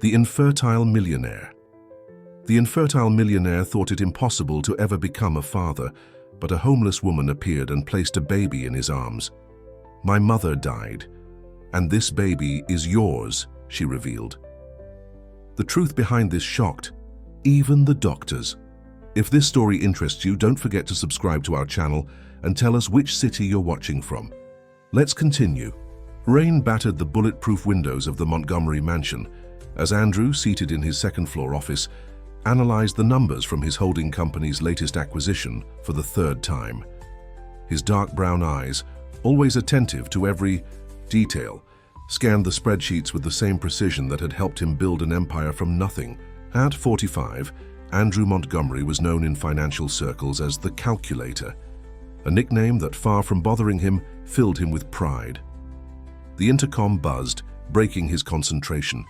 The Infertile Millionaire. The infertile millionaire thought it impossible to ever become a father, but a homeless woman appeared and placed a baby in his arms. "My mother died, and this baby is yours," she revealed. The truth behind this shocked even the doctors. If this story interests you, don't forget to subscribe to our channel and tell us which city you're watching from. Let's continue. Rain battered the bulletproof windows of the Montgomery mansion as Andrew, seated in his second-floor office, analyzed the numbers from his holding company's latest acquisition for the third time. His dark brown eyes, always attentive to every detail, scanned the spreadsheets with the same precision that had helped him build an empire from nothing. At 45, Andrew Montgomery was known in financial circles as the Calculator, a nickname that, far from bothering him, filled him with pride. The intercom buzzed, breaking his concentration.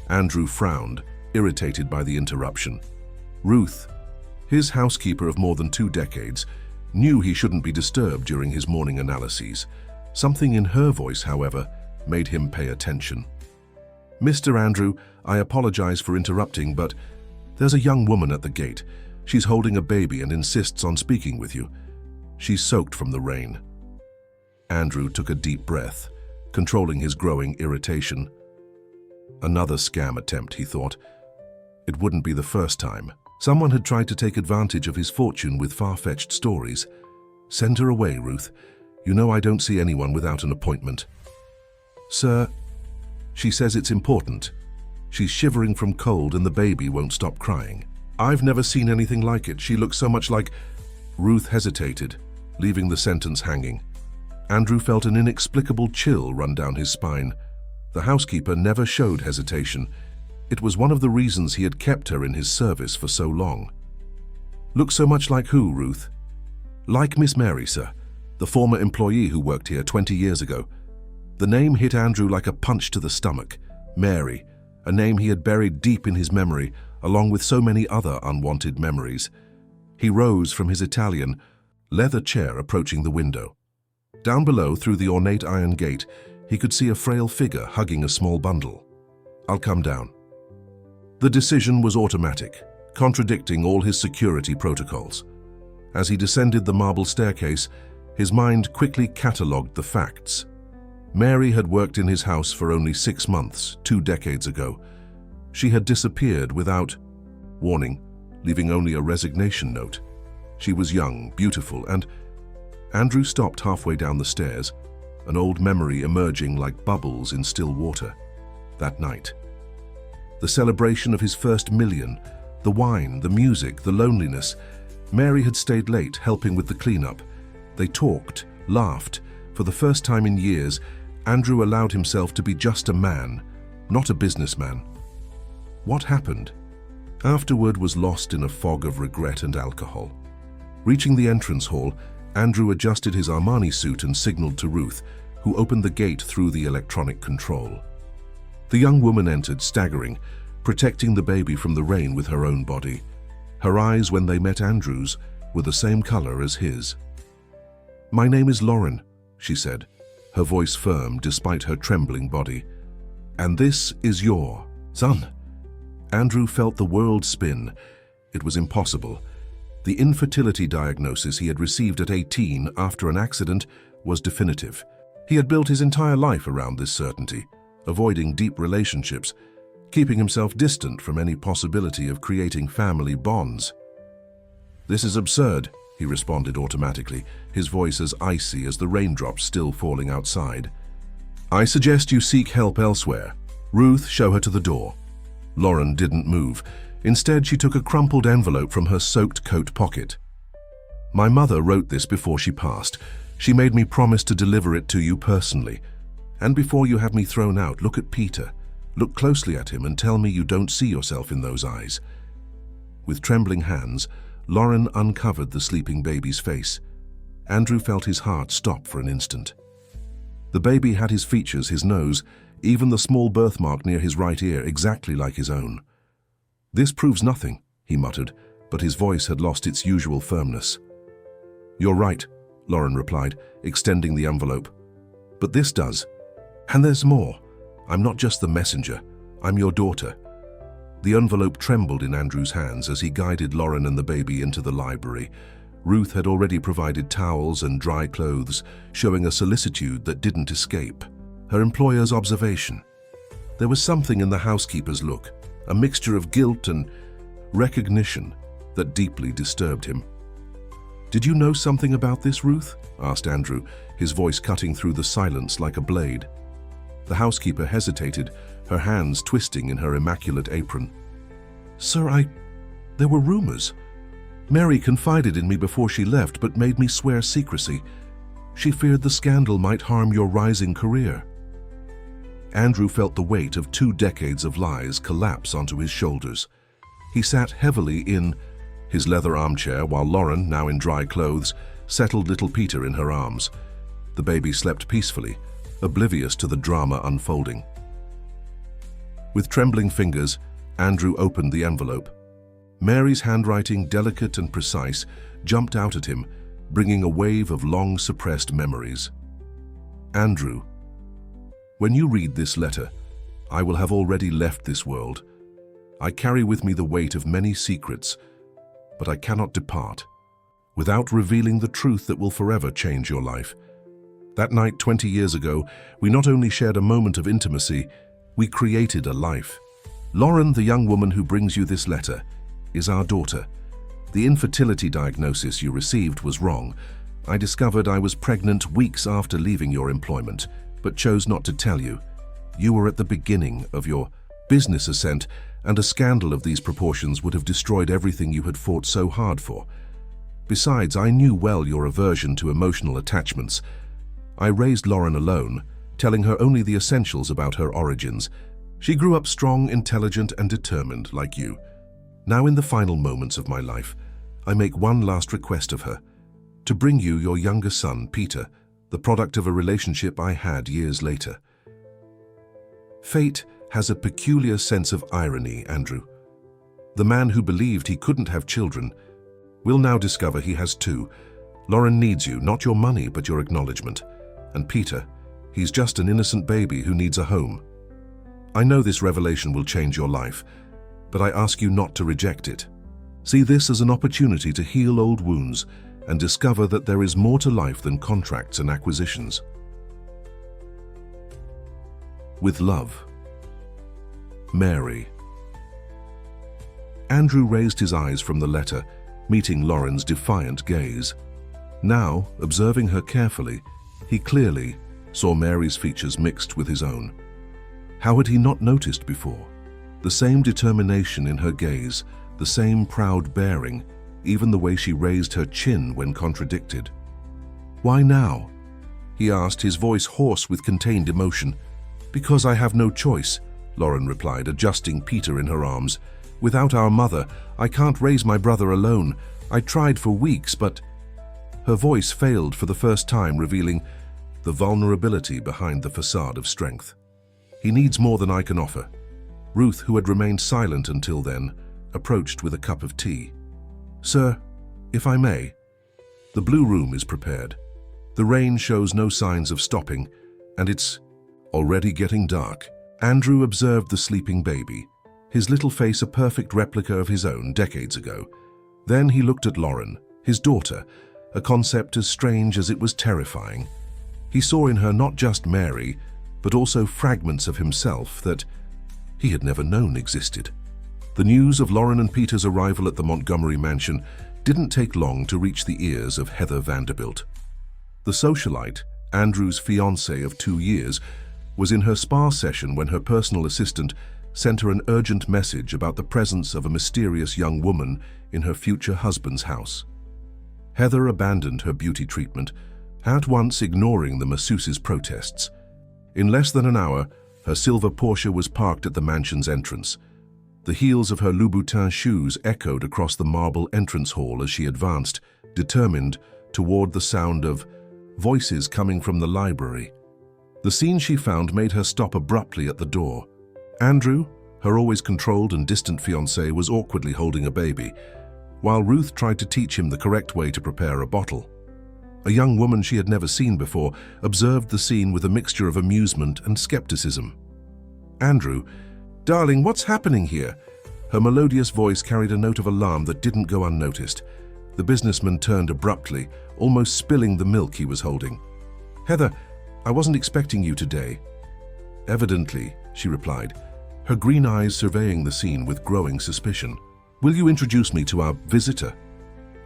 Andrew frowned, irritated by the interruption. Ruth, his housekeeper of more than 2 decades, knew he shouldn't be disturbed during his morning analyses. Something in her voice, however, made him pay attention. "Mr. Andrew, I apologize for interrupting, but there's a young woman at the gate. She's holding a baby and insists on speaking with you. She's soaked from the rain." Andrew took a deep breath, controlling his growing irritation. Another scam attempt, he thought. It wouldn't be the first time. Someone had tried to take advantage of his fortune with far-fetched stories. "Send her away, Ruth. You know I don't see anyone without an appointment." "Sir, she says it's important. She's shivering from cold and the baby won't stop crying. I've never seen anything like it. She looks so much like—" Ruth hesitated, leaving the sentence hanging. Andrew felt an inexplicable chill run down his spine. The housekeeper never showed hesitation. It was one of the reasons he had kept her in his service for so long. "Look so much like who, Ruth?" "Like Miss Mary, sir, the former employee who worked here 20 years ago." The name hit Andrew like a punch to the stomach. Mary, a name he had buried deep in his memory, along with so many other unwanted memories. He rose from his Italian, leather chair approaching the window. Down below, through the ornate iron gate, he could see a frail figure hugging a small bundle. "I'll come down." The decision was automatic, contradicting all his security protocols. As he descended the marble staircase, his mind quickly catalogued the facts. Mary had worked in his house for only 6 months, 2 decades ago. She had disappeared without warning, leaving only a resignation note. She was young, beautiful, and Andrew stopped halfway down the stairs, an old memory emerging like bubbles in still water. That night. The celebration of his first million, the wine, the music, the loneliness. Mary had stayed late, helping with the cleanup. They talked, laughed. For the first time in years, Andrew allowed himself to be just a man, not a businessman. What happened? Afterward was lost in a fog of regret and alcohol. Reaching the entrance hall, Andrew adjusted his Armani suit and signaled to Ruth, who opened the gate through the electronic control. The young woman entered, staggering, protecting the baby from the rain with her own body. Her eyes, when they met Andrew's, were the same color as his. "My name is Lauren," she said, her voice firm despite her trembling body. "And this is your son." Andrew felt the world spin. It was impossible. The infertility diagnosis he had received at 18 after an accident was definitive. He had built his entire life around this certainty, avoiding deep relationships, keeping himself distant from any possibility of creating family bonds. "This is absurd," he responded automatically, his voice as icy as the raindrops still falling outside. "I suggest you seek help elsewhere. Ruth, show her to the door." Lauren didn't move. Instead, she took a crumpled envelope from her soaked coat pocket. "My mother wrote this before she passed. She made me promise to deliver it to you personally. And before you have me thrown out, look at Peter. Look closely at him and tell me you don't see yourself in those eyes." With trembling hands, Lauren uncovered the sleeping baby's face. Andrew felt his heart stop for an instant. The baby had his features, his nose, even the small birthmark near his right ear, exactly like his own. "This proves nothing," he muttered, but his voice had lost its usual firmness. "You're right," Lauren replied, extending the envelope. "But this does. And there's more. I'm not just the messenger. I'm your daughter. The envelope trembled in Andrew's hands as he guided Lauren and the baby into the library. Ruth had already provided towels and dry clothes, showing a solicitude that didn't escape her employer's observation. There was something in the housekeeper's look, a mixture of guilt and recognition, that deeply disturbed him. "Did you know something about this, Ruth?" asked Andrew, his voice cutting through the silence like a blade. The housekeeper hesitated, her hands twisting in her immaculate apron. "Sir, there were rumors. Mary confided in me before she left, but made me swear secrecy. She feared the scandal might harm your rising career." Andrew felt the weight of 2 decades of lies collapse onto his shoulders. He sat heavily in his leather armchair while Lauren, now in dry clothes, settled little Peter in her arms. The baby slept peacefully, oblivious to the drama unfolding. With trembling fingers, Andrew opened the envelope. Mary's handwriting, delicate and precise, jumped out at him, bringing a wave of long-suppressed memories. "Andrew, when you read this letter, I will have already left this world. I carry with me the weight of many secrets, but I cannot depart without revealing the truth that will forever change your life. That night 20 years ago, we not only shared a moment of intimacy, we created a life. Lauren, the young woman who brings you this letter, is our daughter. The infertility diagnosis you received was wrong. I discovered I was pregnant weeks after leaving your employment, but chose not to tell you. You were at the beginning of your business ascent, and a scandal of these proportions would have destroyed everything you had fought so hard for. Besides, I knew well your aversion to emotional attachments. I raised Lauren alone, telling her only the essentials about her origins. She grew up strong, intelligent, and determined, like you. Now, in the final moments of my life, I make one last request of her, to bring you your younger son, Peter, the product of a relationship I had years later. Fate has a peculiar sense of irony, Andrew. The man who believed he couldn't have children will now discover he has 2. Lauren needs you, not your money, but your acknowledgement. And Peter, he's just an innocent baby who needs a home. I know this revelation will change your life, but I ask you not to reject it. See this as an opportunity to heal old wounds and discover that there is more to life than contracts and acquisitions. With love, Mary. Andrew raised his eyes from the letter, meeting Lauren's defiant gaze. Now, observing her carefully, he clearly saw Mary's features mixed with his own. How had he not noticed before? The same determination in her gaze, the same proud bearing, even the way she raised her chin when contradicted. "Why now?" he asked, his voice hoarse with contained emotion. "Because I have no choice," Lauren replied, adjusting Peter in her arms. "Without our mother, I can't raise my brother alone. I tried for weeks, but..." Her voice failed for the first time, revealing the vulnerability behind the facade of strength. "He needs more than I can offer." Ruth, who had remained silent until then, approached with a cup of tea. "Sir, if I may." The blue room is prepared. The rain shows no signs of stopping, and it's already getting dark. Andrew observed the sleeping baby, his little face a perfect replica of his own decades ago. Then he looked at Lauren, his daughter, a concept as strange as it was terrifying. He saw in her not just Mary, but also fragments of himself that he had never known existed. The news of Lauren and Peter's arrival at the Montgomery mansion didn't take long to reach the ears of Heather Vanderbilt. The socialite, Andrew's fiancée of 2 years, was in her spa session when her personal assistant sent her an urgent message about the presence of a mysterious young woman in her future husband's house. Heather abandoned her beauty treatment, at once ignoring the masseuse's protests. In less than an hour, her silver Porsche was parked at the mansion's entrance. The heels of her Louboutin shoes echoed across the marble entrance hall as she advanced, determined, toward the sound of voices coming from the library. The scene she found made her stop abruptly at the door. Andrew, her always controlled and distant fiancé, was awkwardly holding a baby, while Ruth tried to teach him the correct way to prepare a bottle. A young woman she had never seen before observed the scene with a mixture of amusement and skepticism. "Andrew, darling, what's happening here? Her melodious voice carried a note of alarm that didn't go unnoticed. The businessman turned abruptly, almost spilling the milk he was holding. "Heather, I wasn't expecting you today." "Evidently," she replied, her green eyes surveying the scene with growing suspicion. "Will you introduce me to our visitor?"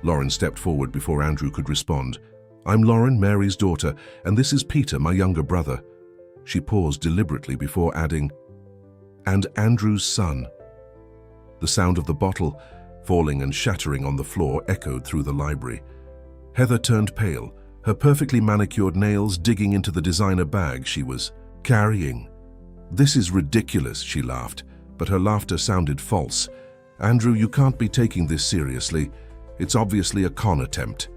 Lauren stepped forward before Andrew could respond. "I'm Lauren, Mary's daughter, and this is Peter, my younger brother." She paused deliberately before adding, "And Andrew's son." The sound of the bottle falling and shattering on the floor echoed through the library. Heather turned pale, her perfectly manicured nails digging into the designer bag she was carrying. "This is ridiculous," she laughed, but her laughter sounded false. "Andrew, you can't be taking this seriously. It's obviously a con attempt."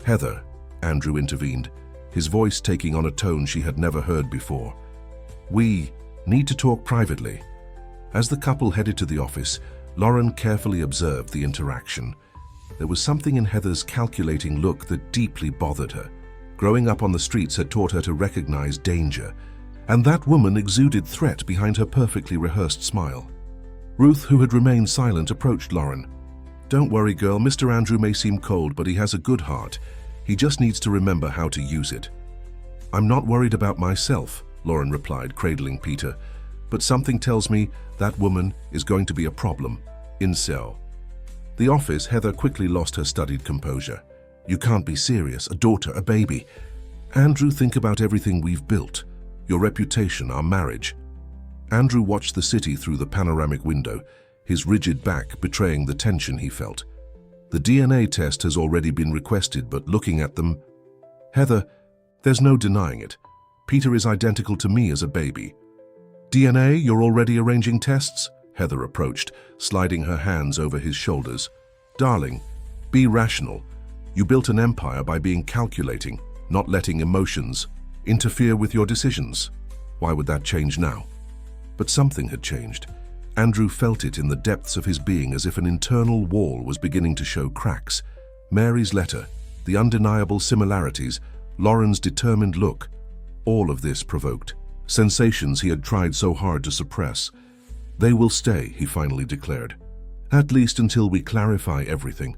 "Heather," Andrew intervened, his voice taking on a tone she had never heard before. "We need to talk privately." As the couple headed to the office, Lauren carefully observed the interaction. There was something in Heather's calculating look that deeply bothered her. Growing up on the streets had taught her to recognize danger, and that woman exuded threat behind her perfectly rehearsed smile. Ruth, who had remained silent, approached Lauren. "Don't worry, girl. Mr. Andrew may seem cold, but he has a good heart. He just needs to remember how to use it." "I'm not worried about myself," Lauren replied, cradling Peter, "but something tells me that woman is going to be a problem. Incel." The office, Heather quickly lost her studied composure. "You can't be serious. A daughter, a baby. Andrew, think about everything we've built. Your reputation, our marriage." Andrew watched the city through the panoramic window, his rigid back betraying the tension he felt. "The DNA test has already been requested, but looking at them..." "Heather, there's no denying it. Peter is identical to me as a baby." "DNA, you're already arranging tests?" Heather approached, sliding her hands over his shoulders. "Darling, be rational. You built an empire by being calculating, not letting emotions interfere with your decisions. Why would that change now?" But something had changed. Andrew felt it in the depths of his being, as if an internal wall was beginning to show cracks. Mary's letter, the undeniable similarities, Lauren's determined look, all of this provoked sensations he had tried so hard to suppress. "They will stay," he finally declared. "At least until we clarify everything."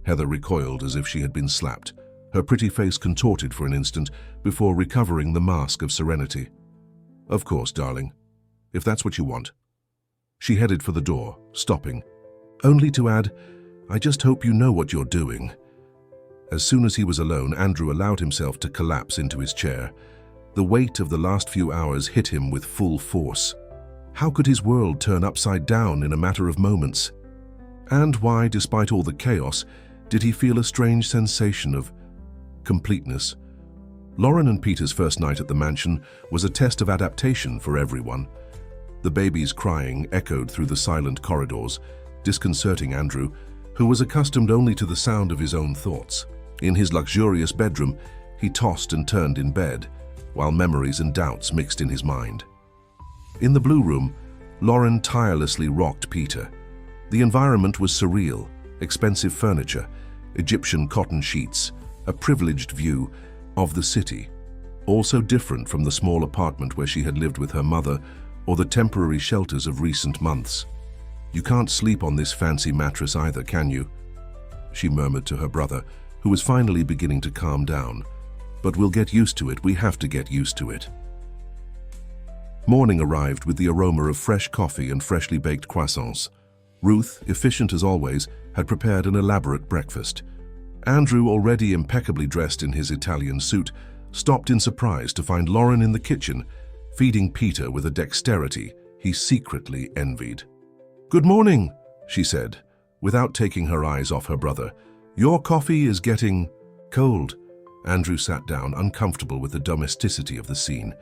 Heather recoiled as if she had been slapped, her pretty face contorted for an instant before recovering the mask of serenity. "Of course, darling, if that's what you want." She headed for the door, stopping, only to add, "I just hope you know what you're doing." As soon as he was alone, Andrew allowed himself to collapse into his chair. The weight of the last few hours hit him with full force. How could his world turn upside down in a matter of moments? And why, despite all the chaos, did he feel a strange sensation of completeness? Lauren and Peter's first night at the mansion was a test of adaptation for everyone. The baby's crying echoed through the silent corridors, disconcerting Andrew, who was accustomed only to the sound of his own thoughts. In his luxurious bedroom, he tossed and turned in bed, while memories and doubts mixed in his mind. In the blue room, Lauren tirelessly rocked Peter. The environment was surreal: expensive furniture, Egyptian cotton sheets, a privileged view of the city, all so different from the small apartment where she had lived with her mother or the temporary shelters of recent months. "You can't sleep on this fancy mattress either, can you?" she murmured to her brother, who was finally beginning to calm down. "But we'll get used to it. We have to get used to it." Morning arrived with the aroma of fresh coffee and freshly baked croissants. Ruth, efficient as always, had prepared an elaborate breakfast. Andrew, already impeccably dressed in his Italian suit, stopped in surprise to find Lauren in the kitchen, feeding Peter with a dexterity he secretly envied. "Good morning," she said, without taking her eyes off her brother. "Your coffee is getting cold." Andrew sat down, uncomfortable with the domesticity of the scene.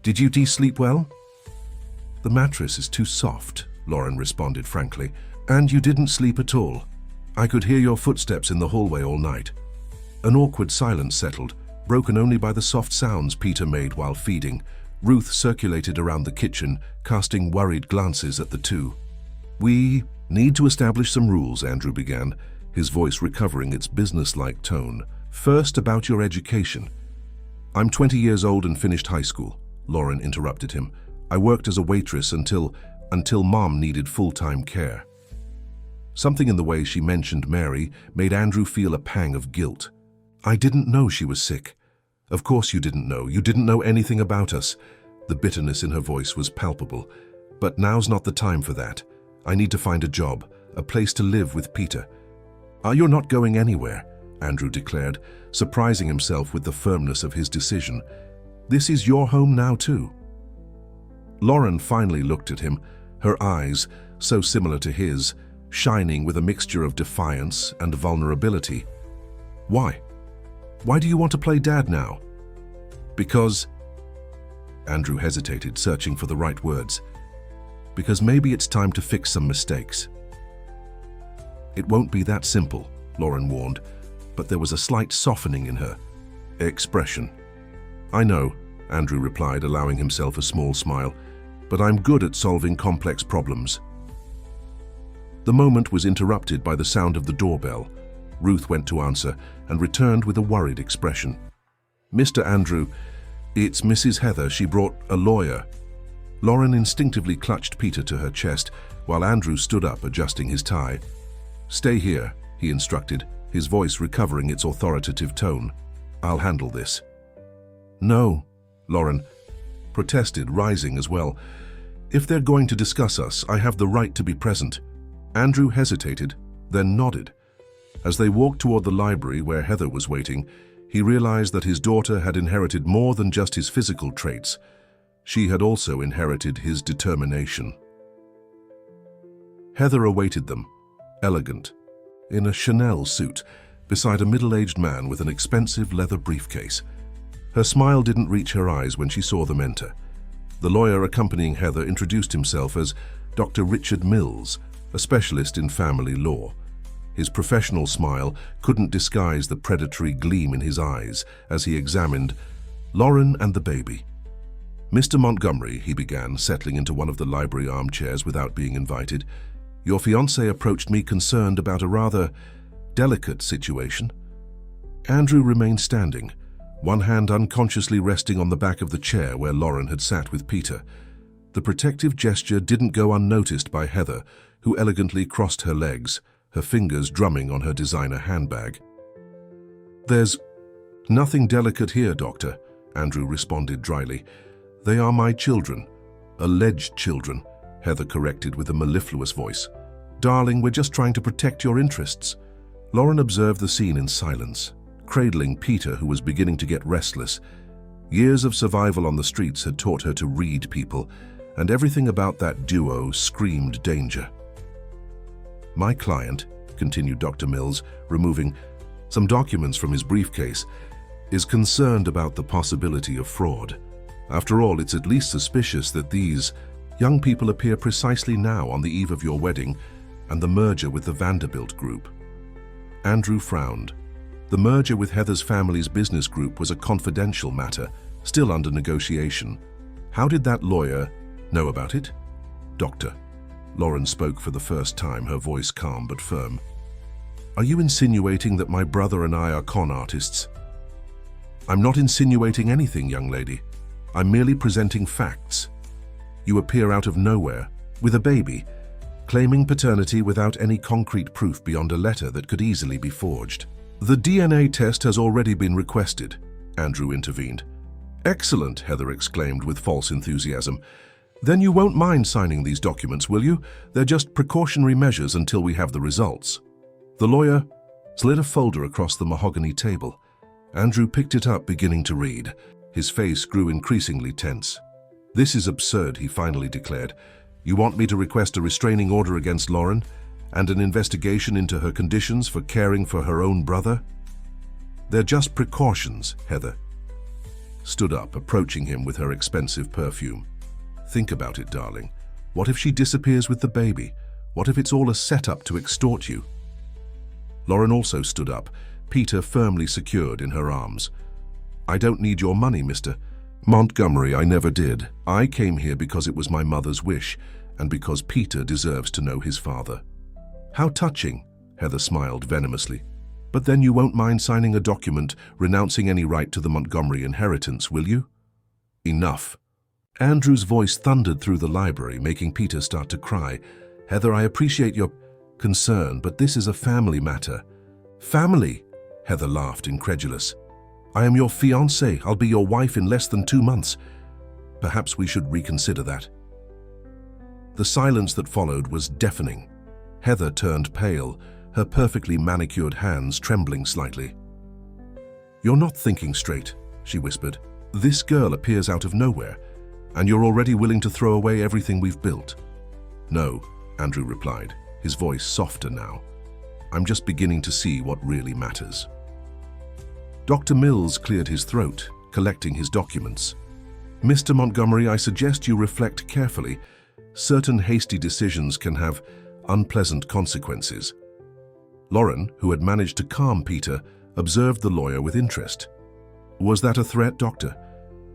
"Did you sleep well?" "The mattress is too soft," Lauren responded frankly. "And you didn't sleep at all. I could hear your footsteps in the hallway all night." An awkward silence settled, broken only by the soft sounds Peter made while feeding. Ruth circulated around the kitchen, casting worried glances at the two. "We need to establish some rules," Andrew began, his voice recovering its businesslike tone. "First, about your education." "I'm 20 years old and finished high school," Lauren interrupted him. "I worked as a waitress until until Mom needed full-time care. Something in the way she mentioned Mary made Andrew feel a pang of guilt. "I didn't know she was sick." "Of course you didn't know. You didn't know anything about us." The bitterness in her voice was palpable. "But now's not the time for that. I need to find a job, a place to live with Peter." "You're not going anywhere," Andrew declared, surprising himself with the firmness of his decision. "This is your home now too." Lauren finally looked at him, her eyes, so similar to his, shining with a mixture of defiance and vulnerability. "Why? Why do you want to play dad now?" "Because..." Andrew hesitated, searching for the right words. "Because maybe it's time to fix some mistakes." "It won't be that simple," Lauren warned, but there was a slight softening in her expression. "I know," Andrew replied, allowing himself a small smile, "but I'm good at solving complex problems." The moment was interrupted by the sound of the doorbell. Ruth went to answer and returned with a worried expression. "Mr. Andrew, it's Mrs. Heather. She brought a lawyer." Lauren instinctively clutched Peter to her chest while Andrew stood up, adjusting his tie. "Stay here," he instructed, his voice recovering its authoritative tone. "I'll handle this." "No," Lauren protested, rising as well. "If they're going to discuss us, I have the right to be present." Andrew hesitated, then nodded. As they walked toward the library where Heather was waiting, he realized that his daughter had inherited more than just his physical traits. She had also inherited his determination. Heather awaited them, elegant, in a Chanel suit, beside a middle-aged man with an expensive leather briefcase. Her smile didn't reach her eyes when she saw them enter. The lawyer accompanying Heather introduced himself as Dr. Richard Mills, a specialist in family law. His professional smile couldn't disguise the predatory gleam in his eyes as he examined Lauren and the baby. "Mr. Montgomery," he began, settling into one of the library armchairs without being invited, "your fiancé approached me concerned about a rather delicate situation." Andrew remained standing, one hand unconsciously resting on the back of the chair where Lauren had sat with Peter. The protective gesture didn't go unnoticed by Heather, who elegantly crossed her legs, her fingers drumming on her designer handbag. "There's nothing delicate here, Doctor," Andrew responded dryly. "They are my children. Alleged children," Heather corrected with a mellifluous voice. "Darling, we're just trying to protect your interests." Lauren observed the scene in silence, cradling Peter, who was beginning to get restless. Years of survival on the streets had taught her to read people, and everything about that duo screamed danger. "My client," continued Dr. Mills, removing some documents from his briefcase, "is concerned about the possibility of fraud. After all, it's at least suspicious that these young people appear precisely now on the eve of your wedding and the merger with the Vanderbilt Group." Andrew frowned. The merger with Heather's family's business group was a confidential matter, still under negotiation. How did that lawyer know about it? "Doctor," Lauren spoke for the first time, her voice calm but firm. "Are you insinuating that my brother and I are con artists?" "I'm not insinuating anything, young lady. I'm merely presenting facts. You appear out of nowhere, with a baby, claiming paternity without any concrete proof beyond a letter that could easily be forged." "The DNA test has already been requested," Andrew intervened. "Excellent," Heather exclaimed with false enthusiasm. "Then you won't mind signing these documents, will you? They're just precautionary measures until we have the results." The lawyer slid a folder across the mahogany table. Andrew picked it up, beginning to read. His face grew increasingly tense. "This is absurd," he finally declared. "You want me to request a restraining order against Lauren and an investigation into her conditions for caring for her own brother?" "They're just precautions," Heather stood up, approaching him with her expensive perfume. "Think about it, darling. What if she disappears with the baby? What if it's all a setup to extort you?" Lauren also stood up, Peter firmly secured in her arms. "I don't need your money, Mr. Montgomery. I never did. I came here because it was my mother's wish, and because Peter deserves to know his father." "How touching," Heather smiled venomously. "But then you won't mind signing a document renouncing any right to the Montgomery inheritance, will you?" "Enough," Andrew's voice thundered through the library, making Peter start to cry. "Heather, I appreciate your concern, but this is a family matter." "Family?" Heather laughed, incredulous. "I am your fiancée. I'll be your wife in less than 2 months. Perhaps we should reconsider that." The silence that followed was deafening. Heather turned pale, her perfectly manicured hands trembling slightly. "You're not thinking straight," she whispered. "This girl appears out of nowhere, and you're already willing to throw away everything we've built." "No," Andrew replied, his voice softer now. "I'm just beginning to see what really matters." Dr. Mills cleared his throat, collecting his documents. "Mr. Montgomery, I suggest you reflect carefully. Certain hasty decisions can have unpleasant consequences." Lauren, who had managed to calm Peter, observed the lawyer with interest. "Was that a threat, doctor?"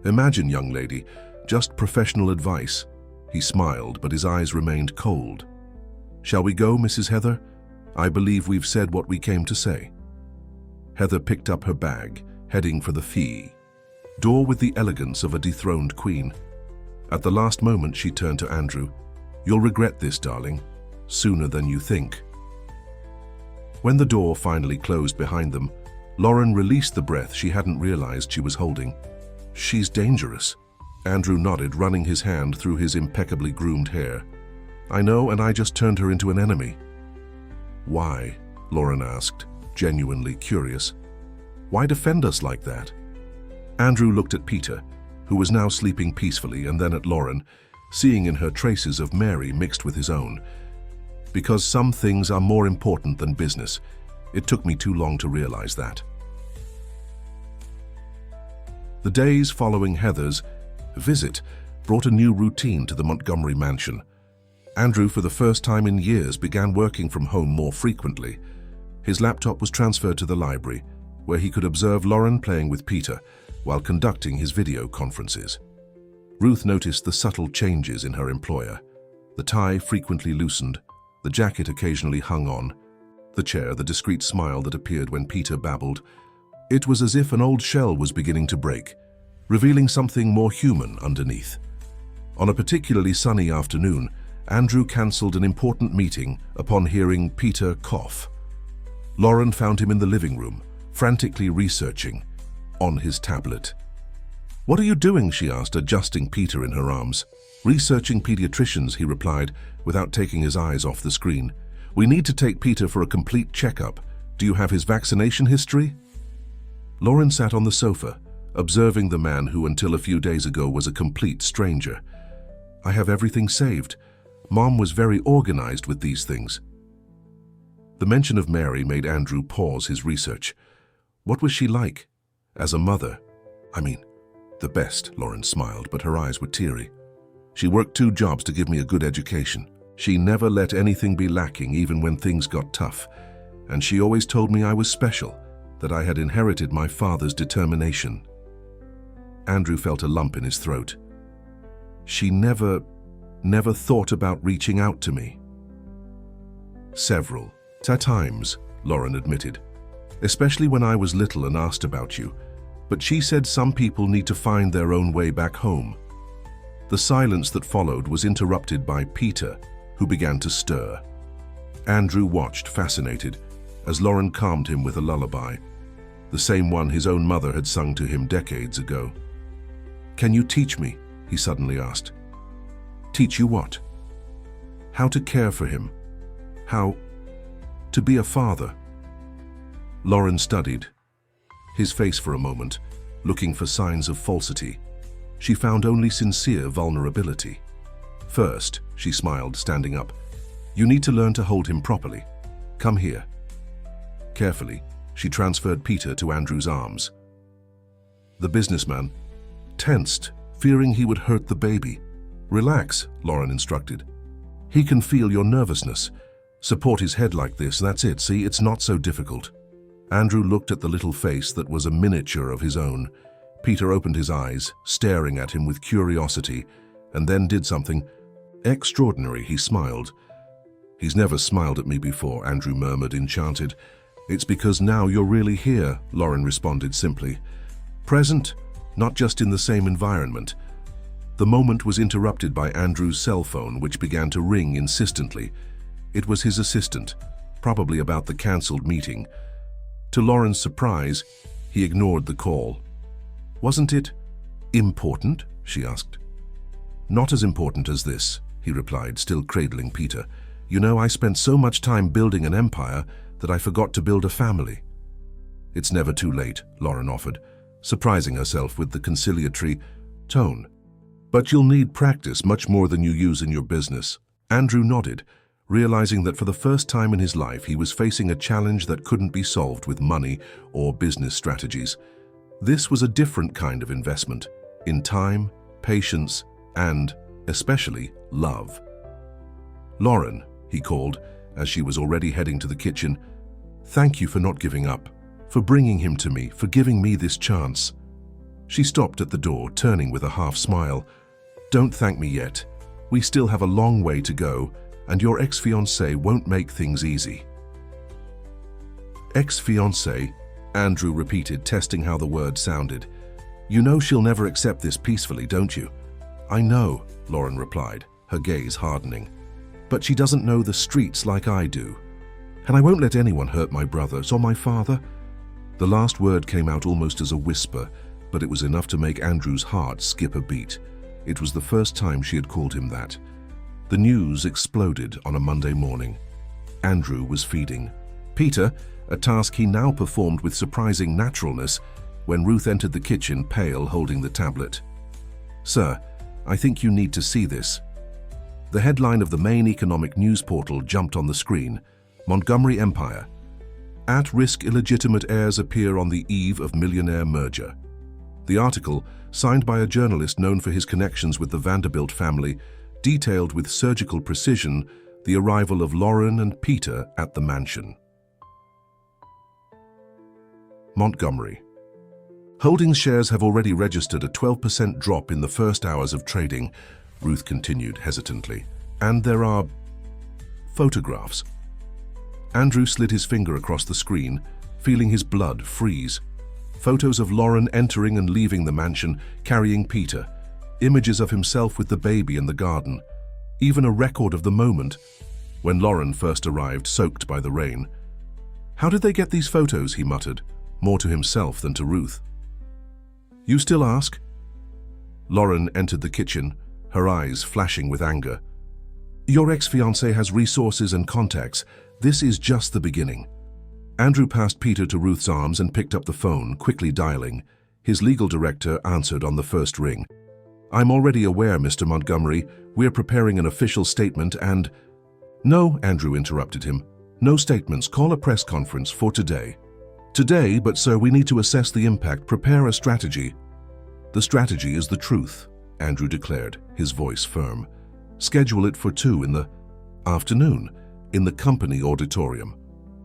"Imagine, young lady, just professional advice." He smiled, but his eyes remained cold. "Shall we go, Mrs. Heather? I believe we've said what we came to say." Heather picked up her bag, heading for the fee door with the elegance of a dethroned queen. At the last moment, she turned to Andrew. "You'll regret this, darling, sooner than you think." When the door finally closed behind them, Lauren released the breath she hadn't realized she was holding. "She's dangerous." Andrew nodded, running his hand through his impeccably groomed hair. "I know, and I just turned her into an enemy." "Why?" Lauren asked, genuinely curious. "Why defend us like that?" Andrew looked at Peter, who was now sleeping peacefully, and then at Lauren, seeing in her traces of Mary mixed with his own. "Because some things are more important than business. It took me too long to realize that." The days following Heather's visit brought a new routine to the Montgomery mansion. Andrew, for the first time in years, began working from home more frequently. His laptop was transferred to the library, where he could observe Lauren playing with Peter while conducting his video conferences. Ruth noticed the subtle changes in her employer. The tie frequently loosened, the jacket occasionally hung on, the chair the discreet smile that appeared when Peter babbled. It was as if an old shell was beginning to break, revealing something more human underneath. On a particularly sunny afternoon, Andrew cancelled an important meeting upon hearing Peter cough. Lauren found him in the living room, frantically researching on his tablet. "What are you doing?" she asked, adjusting Peter in her arms. "Researching pediatricians," he replied, without taking his eyes off the screen. "We need to take Peter for a complete checkup. Do you have his vaccination history?" Lauren sat on the sofa, observing the man who until a few days ago was a complete stranger. "I have everything saved. Mom was very organized with these things." The mention of Mary made Andrew pause his research. What was she like? As a mother? "I mean, the best," Lauren smiled, but her eyes were teary. "She worked 2 jobs to give me a good education. She never let anything be lacking, even when things got tough. And she always told me I was special, that I had inherited my father's determination." Andrew felt a lump in his throat. "She never thought about reaching out to me." "Several times," Lauren admitted. "Especially when I was little and asked about you. But she said some people need to find their own way back home." The silence that followed was interrupted by Peter, who began to stir. Andrew watched, fascinated, as Lauren calmed him with a lullaby, the same one his own mother had sung to him decades ago. "Can you teach me?" he suddenly asked. "Teach you what?" "How to care for him. How to be a father." Lauren studied his face for a moment, looking for signs of falsity. She found only sincere vulnerability. "First," she smiled, standing up, "you need to learn to hold him properly. Come here." Carefully, she transferred Peter to Andrew's arms. The businessman tensed, fearing he would hurt the baby. "Relax," Lauren instructed. "He can feel your nervousness. Support his head like this, that's it, see, it's not so difficult." Andrew looked at the little face that was a miniature of his own. Peter opened his eyes, staring at him with curiosity, and then did something extraordinary. He smiled. "He's never smiled at me before," Andrew murmured, enchanted. "It's because now you're really here," Lauren responded simply. "Present, not just in the same environment." The moment was interrupted by Andrew's cell phone, which began to ring insistently. It was his assistant, probably about the cancelled meeting. To Lauren's surprise, he ignored the call. "Wasn't it important?" she asked. "Not as important as this," he replied, still cradling Peter. "You know, I spent so much time building an empire that I forgot to build a family." "It's never too late," Lauren offered, surprising herself with the conciliatory tone. "But you'll need practice much more than you use in your business." Andrew nodded, realizing that for the first time in his life he was facing a challenge that couldn't be solved with money or business strategies. This was a different kind of investment, in time, patience, and, especially, love. "Lauren," he called, as she was already heading to the kitchen, "thank you for not giving up, for bringing him to me, for giving me this chance." She stopped at the door, turning with a half-smile. "Don't thank me yet. We still have a long way to go, and your ex-fiancé won't make things easy." "Ex-fiancé," Andrew repeated, testing how the word sounded. "You know she'll never accept this peacefully, don't you?" "I know," Lauren replied, her gaze hardening. "But she doesn't know the streets like I do. And I won't let anyone hurt my brothers or my father." The last word came out almost as a whisper, but it was enough to make Andrew's heart skip a beat. It was the first time she had called him that. The news exploded on a Monday morning. Andrew was feeding Peter, a task he now performed with surprising naturalness, when Ruth entered the kitchen, pale, holding the tablet. "Sir, I think you need to see this." The headline of the main economic news portal jumped on the screen: Montgomery Empire. At-risk illegitimate heirs appear on the eve of millionaire merger. The article, signed by a journalist known for his connections with the Vanderbilt family, detailed with surgical precision the arrival of Lauren and Peter at the mansion. Montgomery. Holdings shares have already registered a 12% drop in the first hours of trading, Ruth continued hesitantly. And there are photographs. Andrew slid his finger across the screen, feeling his blood freeze. Photos of Lauren entering and leaving the mansion, carrying Peter. Images of himself with the baby in the garden. Even a record of the moment when Lauren first arrived, soaked by the rain. "How did they get these photos?" he muttered, more to himself than to Ruth. "You still ask?" Lauren entered the kitchen, her eyes flashing with anger. "Your ex-fiancé has resources and contacts. This is just the beginning." Andrew passed Peter to Ruth's arms and picked up the phone, quickly dialing. His legal director answered on the first ring. "I'm already aware, Mr. Montgomery. We're preparing an official statement and—" "No," Andrew interrupted him. "No statements. Call a press conference for today." "Today, but sir, we need to assess the impact, prepare a strategy." "The strategy is the truth," Andrew declared, his voice firm. "Schedule it for 2 in the afternoon, in the company auditorium."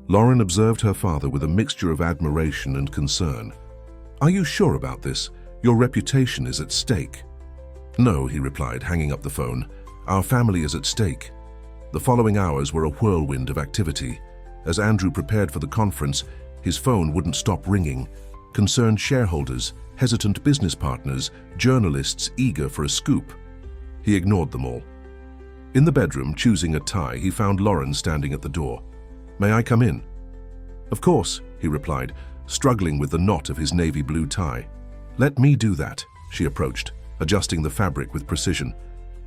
Lauren observed her father with a mixture of admiration and concern. "Are you sure about this? Your reputation is at stake." "No," he replied, hanging up the phone. "Our family is at stake." The following hours were a whirlwind of activity. As Andrew prepared for the conference, his phone wouldn't stop ringing. Concerned shareholders, hesitant business partners, journalists eager for a scoop. He ignored them all. In the bedroom, choosing a tie, he found Lauren standing at the door. "May I come in?" "Of course," he replied, struggling with the knot of his navy blue tie. "Let me do that," she approached, adjusting the fabric with precision.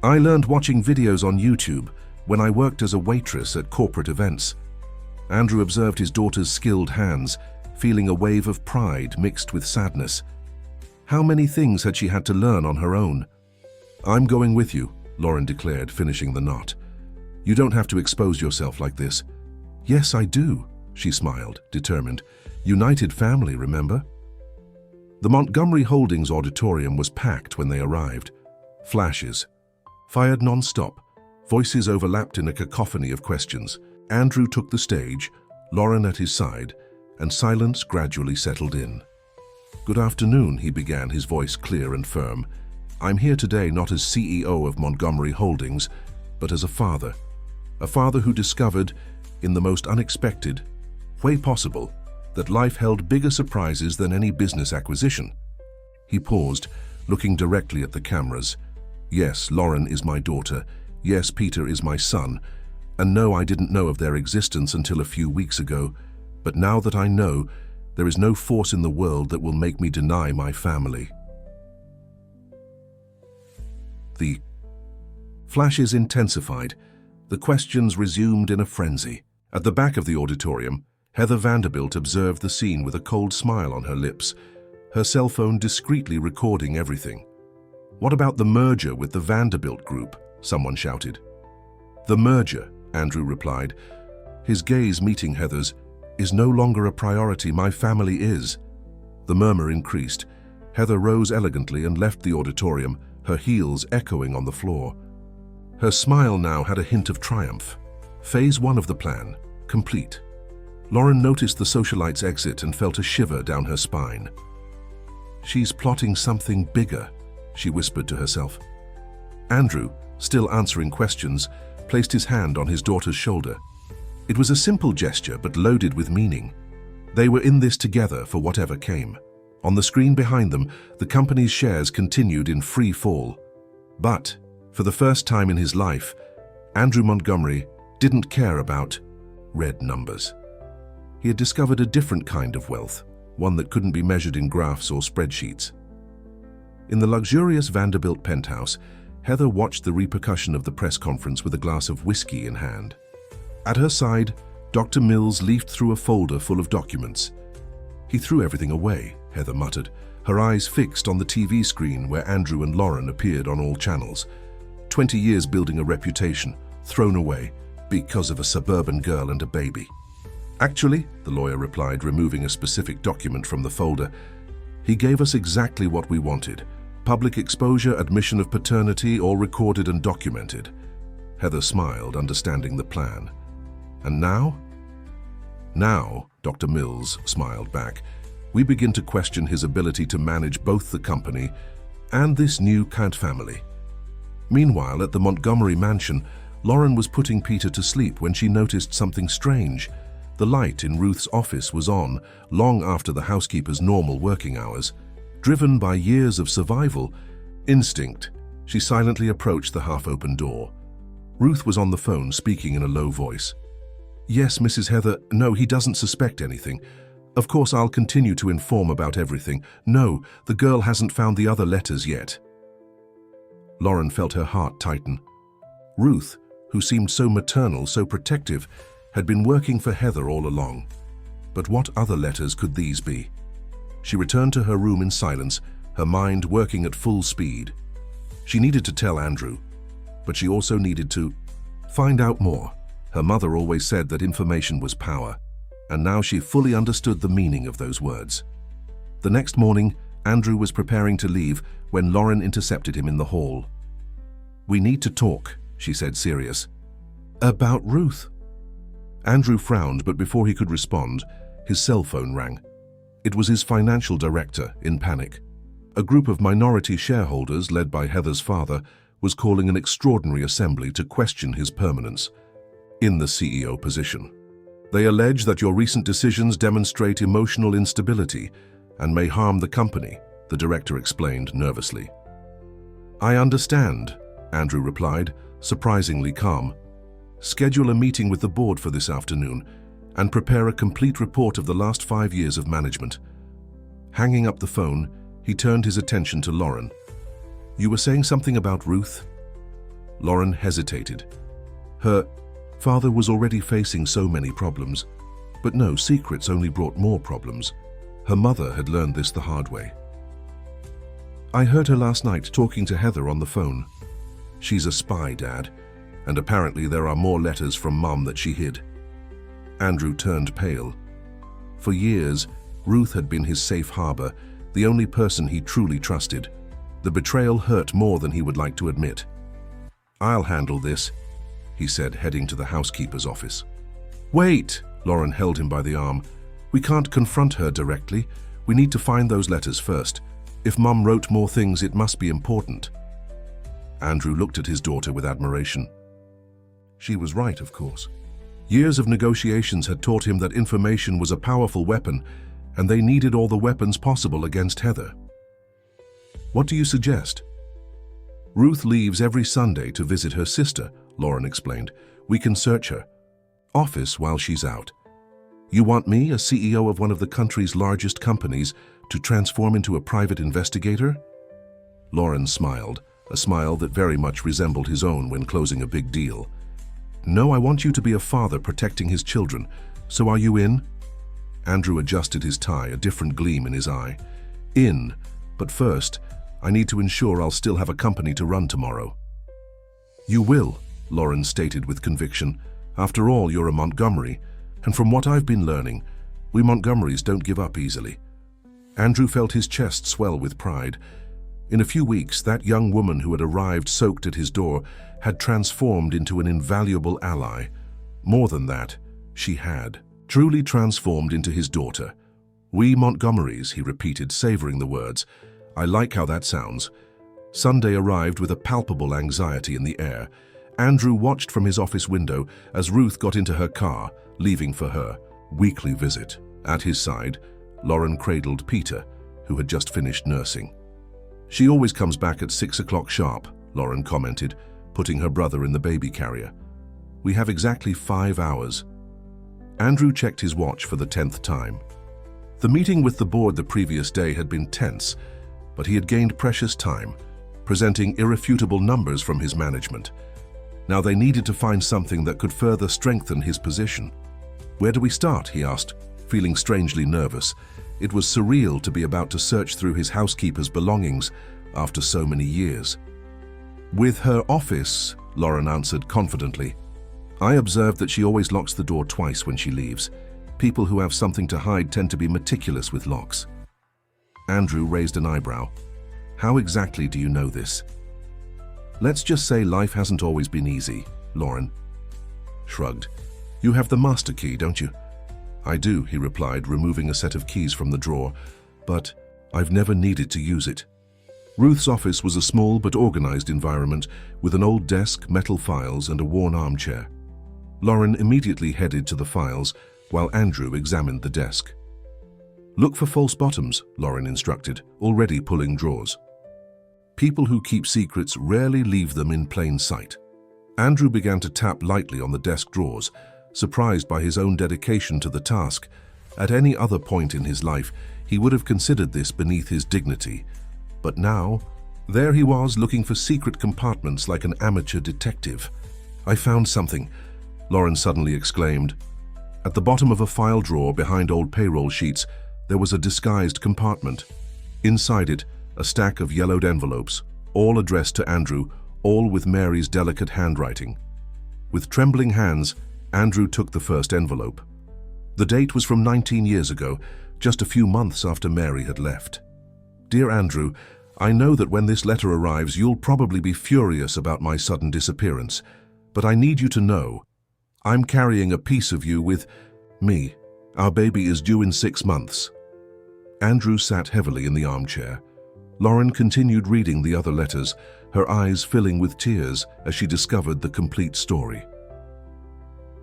"I learned watching videos on YouTube when I worked as a waitress at corporate events." Andrew observed his daughter's skilled hands, feeling a wave of pride mixed with sadness. How many things had she had to learn on her own? "I'm going with you," Lauren declared, finishing the knot. "You don't have to expose yourself like this." "Yes, I do," she smiled, determined. "United family, remember?" The Montgomery Holdings auditorium was packed when they arrived. Flashes fired non-stop. Voices overlapped in a cacophony of questions. Andrew took the stage, Lauren at his side, and silence gradually settled in. "Good afternoon," he began, his voice clear and firm. "I'm here today not as CEO of Montgomery Holdings, but as a father who discovered, in the most unexpected way possible, that life held bigger surprises than any business acquisition." He paused, looking directly at the cameras. Yes, Lauren is my daughter. Yes, Peter is my son. And no, I didn't know of their existence until a few weeks ago. But now that I know, there is no force in the world that will make me deny my family. The flashes intensified. The questions resumed in a frenzy. At the back of the auditorium, Heather Vanderbilt observed the scene with a cold smile on her lips, her cell phone discreetly recording everything. "What about the merger with the Vanderbilt group?" someone shouted. "The merger," Andrew replied, his gaze meeting Heather's, "is no longer a priority. My family is." The murmur increased. Heather rose elegantly and left the auditorium, her heels echoing on the floor. Her smile now had a hint of triumph. Phase 1 of the plan, complete. Lauren noticed the socialite's exit and felt a shiver down her spine. "She's plotting something bigger," she whispered to herself. Andrew, still answering questions, placed his hand on his daughter's shoulder. It was a simple gesture but loaded with meaning. They were in this together for whatever came. On the screen behind them, the company's shares continued in free fall. But, for the first time in his life, Andrew Montgomery didn't care about red numbers. He had discovered a different kind of wealth, one that couldn't be measured in graphs or spreadsheets. In the luxurious Vanderbilt penthouse, Heather watched the repercussion of the press conference with a glass of whiskey in hand. At her side, Dr. Mills leafed through a folder full of documents. "He threw everything away," Heather muttered, her eyes fixed on the TV screen where Andrew and Lauren appeared on all channels. 20 years building a reputation, thrown away because of a suburban girl and a baby. "Actually," the lawyer replied, removing a specific document from the folder, "he gave us exactly what we wanted. Public exposure, admission of paternity, all recorded and documented." Heather smiled, understanding the plan. "And now?" "Now," Dr. Mills smiled back, "we begin to question his ability to manage both the company and this new Count family." Meanwhile, at the Montgomery mansion, Lauren was putting Peter to sleep when she noticed something strange. The light in Ruth's office was on long after the housekeeper's normal working hours. Driven by years of survival instinct, she silently approached the half-open door. Ruth was on the phone, speaking in a low voice. "Yes, Mrs. Heather, no, he doesn't suspect anything. Of course, I'll continue to inform about everything. No, the girl hasn't found the other letters yet." Lauren felt her heart tighten. Ruth, who seemed so maternal, so protective, had been working for Heather all along. But what other letters could these be? She returned to her room in silence, her mind working at full speed. She needed to tell Andrew, but she also needed to find out more. Her mother always said that information was power, and now she fully understood the meaning of those words. The next morning, Andrew was preparing to leave when Lauren intercepted him in the hall. "We need to talk," she said, serious. "About Ruth?" Andrew frowned, but before he could respond, his cell phone rang. It was his financial director, in panic. A group of minority shareholders, led by Heather's father, was calling an extraordinary assembly to question his permanence in the CEO position. "They allege that your recent decisions demonstrate emotional instability and may harm the company," the director explained nervously. "I understand," Andrew replied, surprisingly calm. "Schedule a meeting with the board for this afternoon and prepare a complete report of the last 5 years of management." Hanging up the phone, he turned his attention to Lauren. "You were saying something about Ruth?" Lauren hesitated. Her father was already facing so many problems, but no, secrets only brought more problems. Her mother had learned this the hard way. "I heard her last night talking to Heather on the phone. She's a spy, Dad, and apparently there are more letters from Mum that she hid." Andrew turned pale. For years, Ruth had been his safe harbor, the only person he truly trusted. The betrayal hurt more than he would like to admit. "I'll handle this," he said, heading to the housekeeper's office. "Wait!" Lauren held him by the arm. "We can't confront her directly. We need to find those letters first. If Mum wrote more things, it must be important." Andrew looked at his daughter with admiration. She was right, of course. Years of negotiations had taught him that information was a powerful weapon, and they needed all the weapons possible against Heather. "What do you suggest?" Ruth leaves every Sunday to visit her sister, Lauren explained. We can search her office while she's out. You want me, a CEO of one of the country's largest companies, to transform into a private investigator? Lauren smiled, a smile that very much resembled his own when closing a big deal. No, I want you to be a father protecting his children. So are you in? Andrew adjusted his tie, a different gleam in his eye. In, but first, I need to ensure I'll still have a company to run tomorrow. You will, Lauren stated with conviction. After all, you're a Montgomery, and from what I've been learning, we Montgomerys don't give up easily. Andrew felt his chest swell with pride. In a few weeks, that young woman who had arrived soaked at his door had transformed into an invaluable ally. More than that, she had truly transformed into his daughter. We Montgomerys, he repeated, savoring the words. I like how that sounds. Sunday arrived with a palpable anxiety in the air. Andrew watched from his office window as Ruth got into her car, leaving for her weekly visit. At his side, Lauren cradled Peter, who had just finished nursing. She always comes back at 6 o'clock sharp, Lauren commented, putting her brother in the baby carrier. We have exactly 5 hours. Andrew checked his watch for the 10th time. The meeting with the board the previous day had been tense, but he had gained precious time, presenting irrefutable numbers from his management. Now they needed to find something that could further strengthen his position. Where do we start? He asked, feeling strangely nervous. It was surreal to be about to search through his housekeeper's belongings after so many years. With her office, Lauren answered confidently. I observed that she always locks the door twice when she leaves. People who have something to hide tend to be meticulous with locks. Andrew raised an eyebrow. How exactly do you know this? Let's just say life hasn't always been easy, Lauren shrugged. You have the master key, don't you? I do, he replied, removing a set of keys from the drawer, but I've never needed to use it. Ruth's office was a small but organized environment with an old desk, metal files, and a worn armchair. Lauren immediately headed to the files while Andrew examined the desk. Look for false bottoms, Lauren instructed, already pulling drawers. People who keep secrets rarely leave them in plain sight. Andrew began to tap lightly on the desk drawers, surprised by his own dedication to the task. At any other point in his life, he would have considered this beneath his dignity. But now, there he was looking for secret compartments like an amateur detective. I found something, Lauren suddenly exclaimed. At the bottom of a file drawer behind old payroll sheets, there was a disguised compartment. Inside it, a stack of yellowed envelopes, all addressed to Andrew, all with Mary's delicate handwriting. With trembling hands, Andrew took the first envelope. The date was from 19 years ago, just a few months after Mary had left. Dear Andrew, I know that when this letter arrives, you'll probably be furious about my sudden disappearance, but I need you to know, I'm carrying a piece of you with me. Our baby is due in 6 months. Andrew sat heavily in the armchair. Lauren continued reading the other letters, her eyes filling with tears as she discovered the complete story.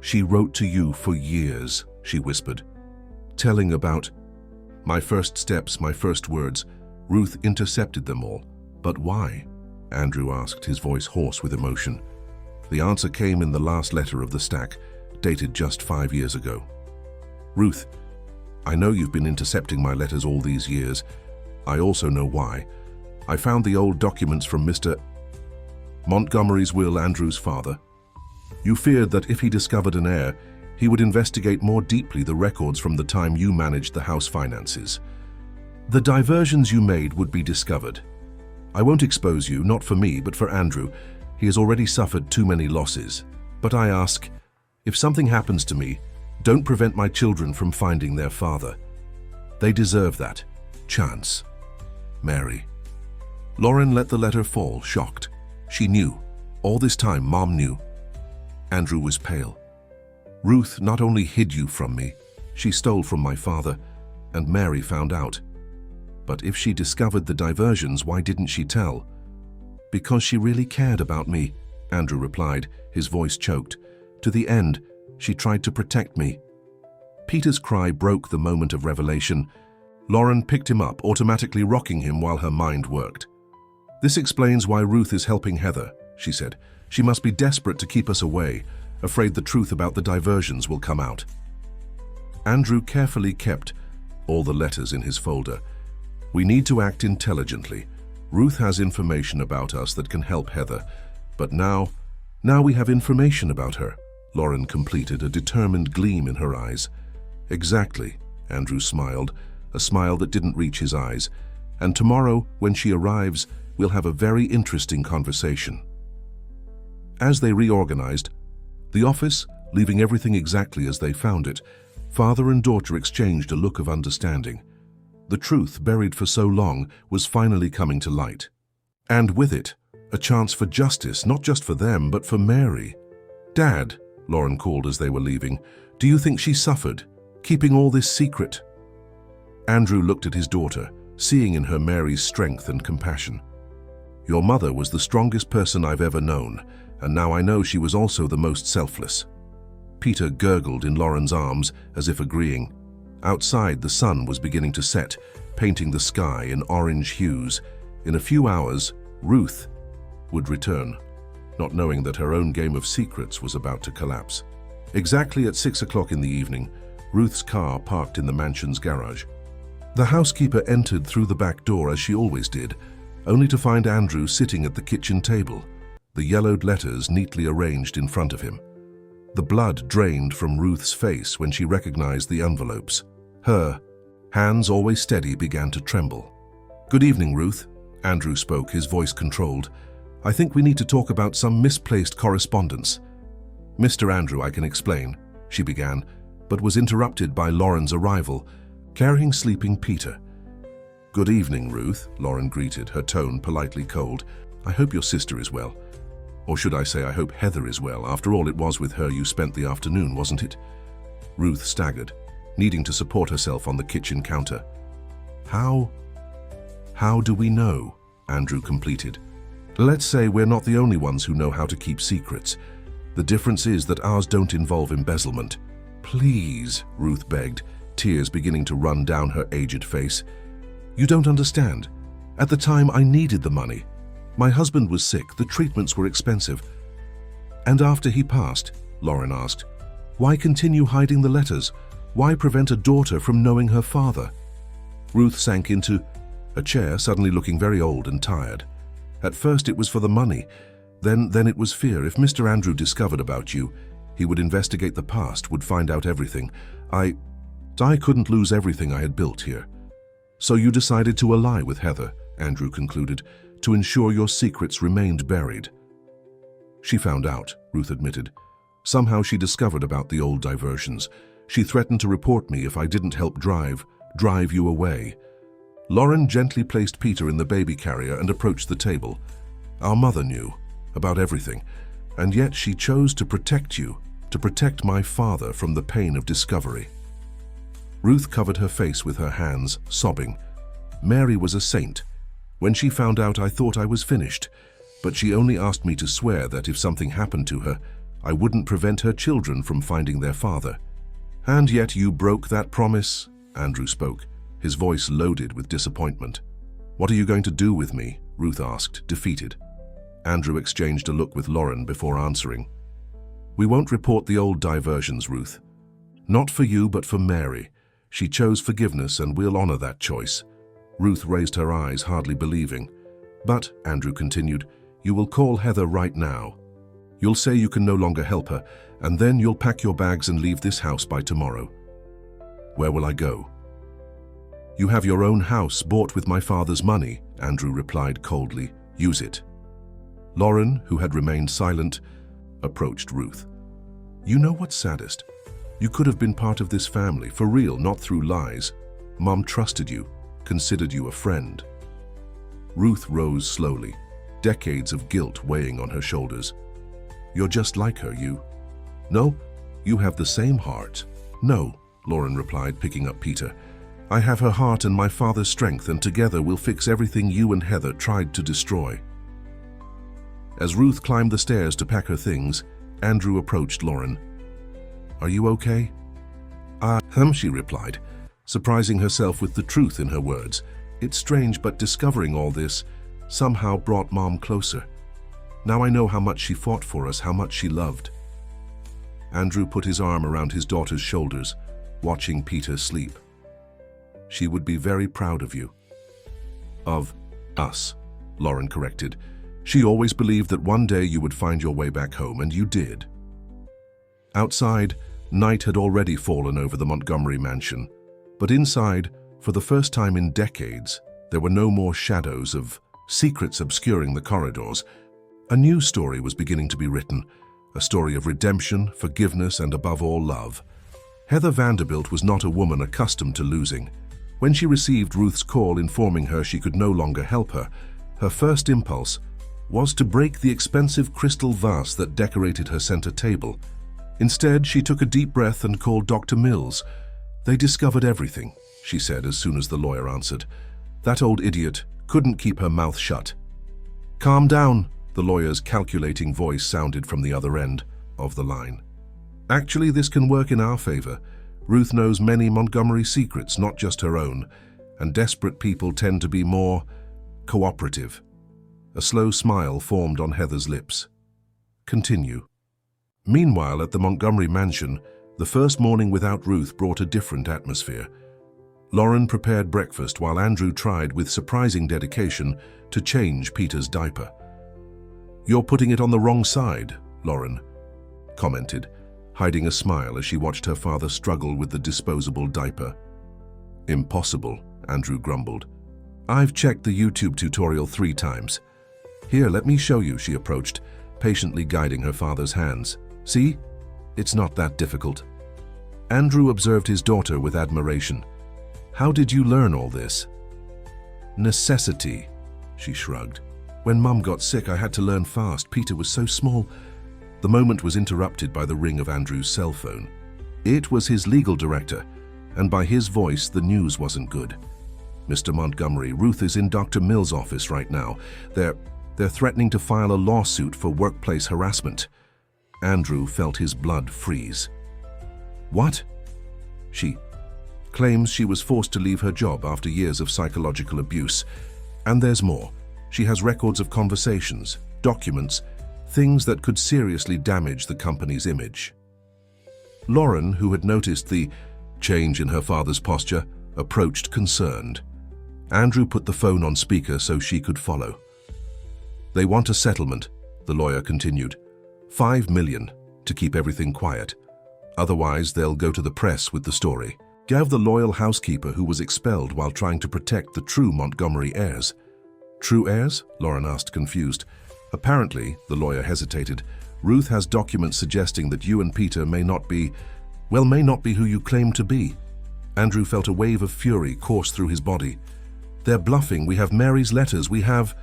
She wrote to you for years, she whispered, telling about my first steps, my first words. Ruth intercepted them all. But why? Andrew asked, his voice hoarse with emotion. The answer came in the last letter of the stack, dated just 5 years ago. Ruth, I know you've been intercepting my letters all these years. I also know why. I found the old documents from Mr. Montgomery's will, Andrew's father. You feared that if he discovered an heir, he would investigate more deeply the records from the time you managed the house finances. The diversions you made would be discovered. I won't expose you, not for me, but for Andrew. He has already suffered too many losses. But I ask, if something happens to me, don't prevent my children from finding their father. They deserve that chance. Mary. Lauren let the letter fall, shocked. She knew. All this time, Mom knew. Andrew was pale. Ruth not only hid you from me, she stole from my father, and Mary found out. But if she discovered the diversions, why didn't she tell? Because she really cared about me, Andrew replied, his voice choked. To the end, she tried to protect me. Peter's cry broke the moment of revelation. Lauren picked him up, automatically rocking him while her mind worked. "This explains why Ruth is helping Heather," she said. "She must be desperate to keep us away, afraid the truth about the diversions will come out." Andrew carefully kept all the letters in his folder. "We need to act intelligently. Ruth has information about us that can help Heather. But now we have information about her," Lauren completed, a determined gleam in her eyes. "Exactly," Andrew smiled, a smile that didn't reach his eyes. "And tomorrow, when she arrives, we'll have a very interesting conversation." As they reorganized the office, leaving everything exactly as they found it, father and daughter exchanged a look of understanding. The truth, buried for so long, was finally coming to light. And with it, a chance for justice, not just for them, but for Mary. "Dad," Lauren called as they were leaving, "do you think she suffered, keeping all this secret?" Andrew looked at his daughter, seeing in her Mary's strength and compassion. "Your mother was the strongest person I've ever known, and now I know she was also the most selfless." Peter gurgled in Lauren's arms, as if agreeing. Outside, the sun was beginning to set, painting the sky in orange hues. In a few hours, Ruth would return, not knowing that her own game of secrets was about to collapse. Exactly at 6 o'clock in the evening, Ruth's car parked in the mansion's garage. The housekeeper entered through the back door as she always did, only to find Andrew sitting at the kitchen table, the yellowed letters neatly arranged in front of him. The blood drained from Ruth's face when she recognized the envelopes. Her hands, always steady, began to tremble. "Good evening, Ruth," Andrew spoke, his voice controlled. "I think we need to talk about some misplaced correspondence." "Mr. Andrew, I can explain," she began, but was interrupted by Lauren's arrival, carrying sleeping Peter. "Good evening, Ruth," Lauren greeted, her tone politely cold. "I hope your sister is well. Or should I say, I hope Heather is well. After all, it was with her you spent the afternoon, wasn't it?" Ruth staggered, needing to support herself on the kitchen counter. How do we know?" Andrew completed. "Let's say we're not the only ones who know how to keep secrets. The difference is that ours don't involve embezzlement." "Please," Ruth begged, tears beginning to run down her aged face. "You don't understand. At the time, I needed the money. My husband was sick, the treatments were expensive." "And after he passed," Lauren asked, "why continue hiding the letters? Why prevent a daughter from knowing her father?" Ruth sank into a chair, suddenly looking very old and tired. "At first it was for the money. Then it was fear. If Mr. Andrew discovered about you, he would investigate the past, would find out everything. I couldn't lose everything I had built here. So you decided to ally with Heather," Andrew concluded, "to ensure your secrets remained buried." "She found out," Ruth admitted. "Somehow she discovered about the old diversions. She threatened to report me if I didn't help drive you away." Lauren gently placed Peter in the baby carrier and approached the table. "Our mother knew about everything, and yet she chose to protect you, to protect my father from the pain of discovery." Ruth covered her face with her hands, sobbing. "Mary was a saint. When she found out, I thought I was finished, but she only asked me to swear that if something happened to her, I wouldn't prevent her children from finding their father." "And yet you broke that promise?" Andrew spoke, his voice loaded with disappointment. "What are you going to do with me?" Ruth asked, defeated. Andrew exchanged a look with Lauren before answering. "We won't report the old diversions, Ruth. Not for you, but for Mary. She chose forgiveness, and we'll honor that choice." Ruth raised her eyes, hardly believing. "But," Andrew continued, "you will call Heather right now. You'll say you can no longer help her, and then you'll pack your bags and leave this house by tomorrow." "Where will I go?" "You have your own house bought with my father's money," Andrew replied coldly. "Use it." Lauren, who had remained silent, approached Ruth. "You know what's saddest? You could have been part of this family, for real, not through lies. Mom trusted you, considered you a friend." Ruth rose slowly, decades of guilt weighing on her shoulders. "You're just like her, you." "No, you have the same heart." "No," Lauren replied, picking up Peter. "I have her heart and my father's strength, and together we'll fix everything you and Heather tried to destroy." As Ruth climbed the stairs to pack her things, Andrew approached Lauren. "Are you okay?" She replied, surprising herself with the truth in her words. "It's strange, but discovering all this, somehow brought Mom closer. Now I know how much she fought for us, how much she loved." Andrew put his arm around his daughter's shoulders, watching Peter sleep. "She would be very proud of you." "Of us," Lauren corrected. "She always believed that one day you would find your way back home, and you did." Outside, night had already fallen over the Montgomery mansion, but inside, for the first time in decades, there were no more shadows of secrets obscuring the corridors. A new story was beginning to be written, a story of redemption, forgiveness, and above all, love. Heather Vanderbilt was not a woman accustomed to losing. When she received Ruth's call informing her she could no longer help her, her first impulse was to break the expensive crystal vase that decorated her center table. Instead, she took a deep breath and called Dr. Mills. "They discovered everything," she said as soon as the lawyer answered. "That old idiot couldn't keep her mouth shut." "Calm down," the lawyer's calculating voice sounded from the other end of the line. "Actually, this can work in our favor. Ruth knows many Montgomery secrets, not just her own, and desperate people tend to be more cooperative." A slow smile formed on Heather's lips. "Continue." Meanwhile, at the Montgomery mansion, the first morning without Ruth brought a different atmosphere. Lauren prepared breakfast while Andrew tried with surprising dedication to change Peter's diaper. "You're putting it on the wrong side," Lauren commented, hiding a smile as she watched her father struggle with the disposable diaper. "Impossible," Andrew grumbled. "I've checked the YouTube tutorial 3 times. Here, let me show you," she approached, patiently guiding her father's hands. "See? It's not that difficult." Andrew observed his daughter with admiration. "How did you learn all this?" "Necessity," she shrugged. "When Mum got sick, I had to learn fast. Peter was so small." The moment was interrupted by the ring of Andrew's cell phone. It was his legal director, and by his voice, the news wasn't good. "Mr. Montgomery, Ruth is in Dr. Mills' office right now. They're threatening to file a lawsuit for workplace harassment." Andrew felt his blood freeze. "What?" "She claims she was forced to leave her job after years of psychological abuse. And there's more. She has records of conversations, documents, things that could seriously damage the company's image." Lauren, who had noticed the change in her father's posture, approached concerned. Andrew put the phone on speaker so she could follow. "They want a settlement," the lawyer continued. $5 million to keep everything quiet. Otherwise, they'll go to the press with the story. Gav, the loyal housekeeper who was expelled while trying to protect the true Montgomery heirs. "True heirs?" Lauren asked, confused. "Apparently," the lawyer hesitated, "Ruth has documents suggesting that you and Peter may not be who you claim to be." Andrew felt a wave of fury course through his body. "They're bluffing. We have Mary's letters. We have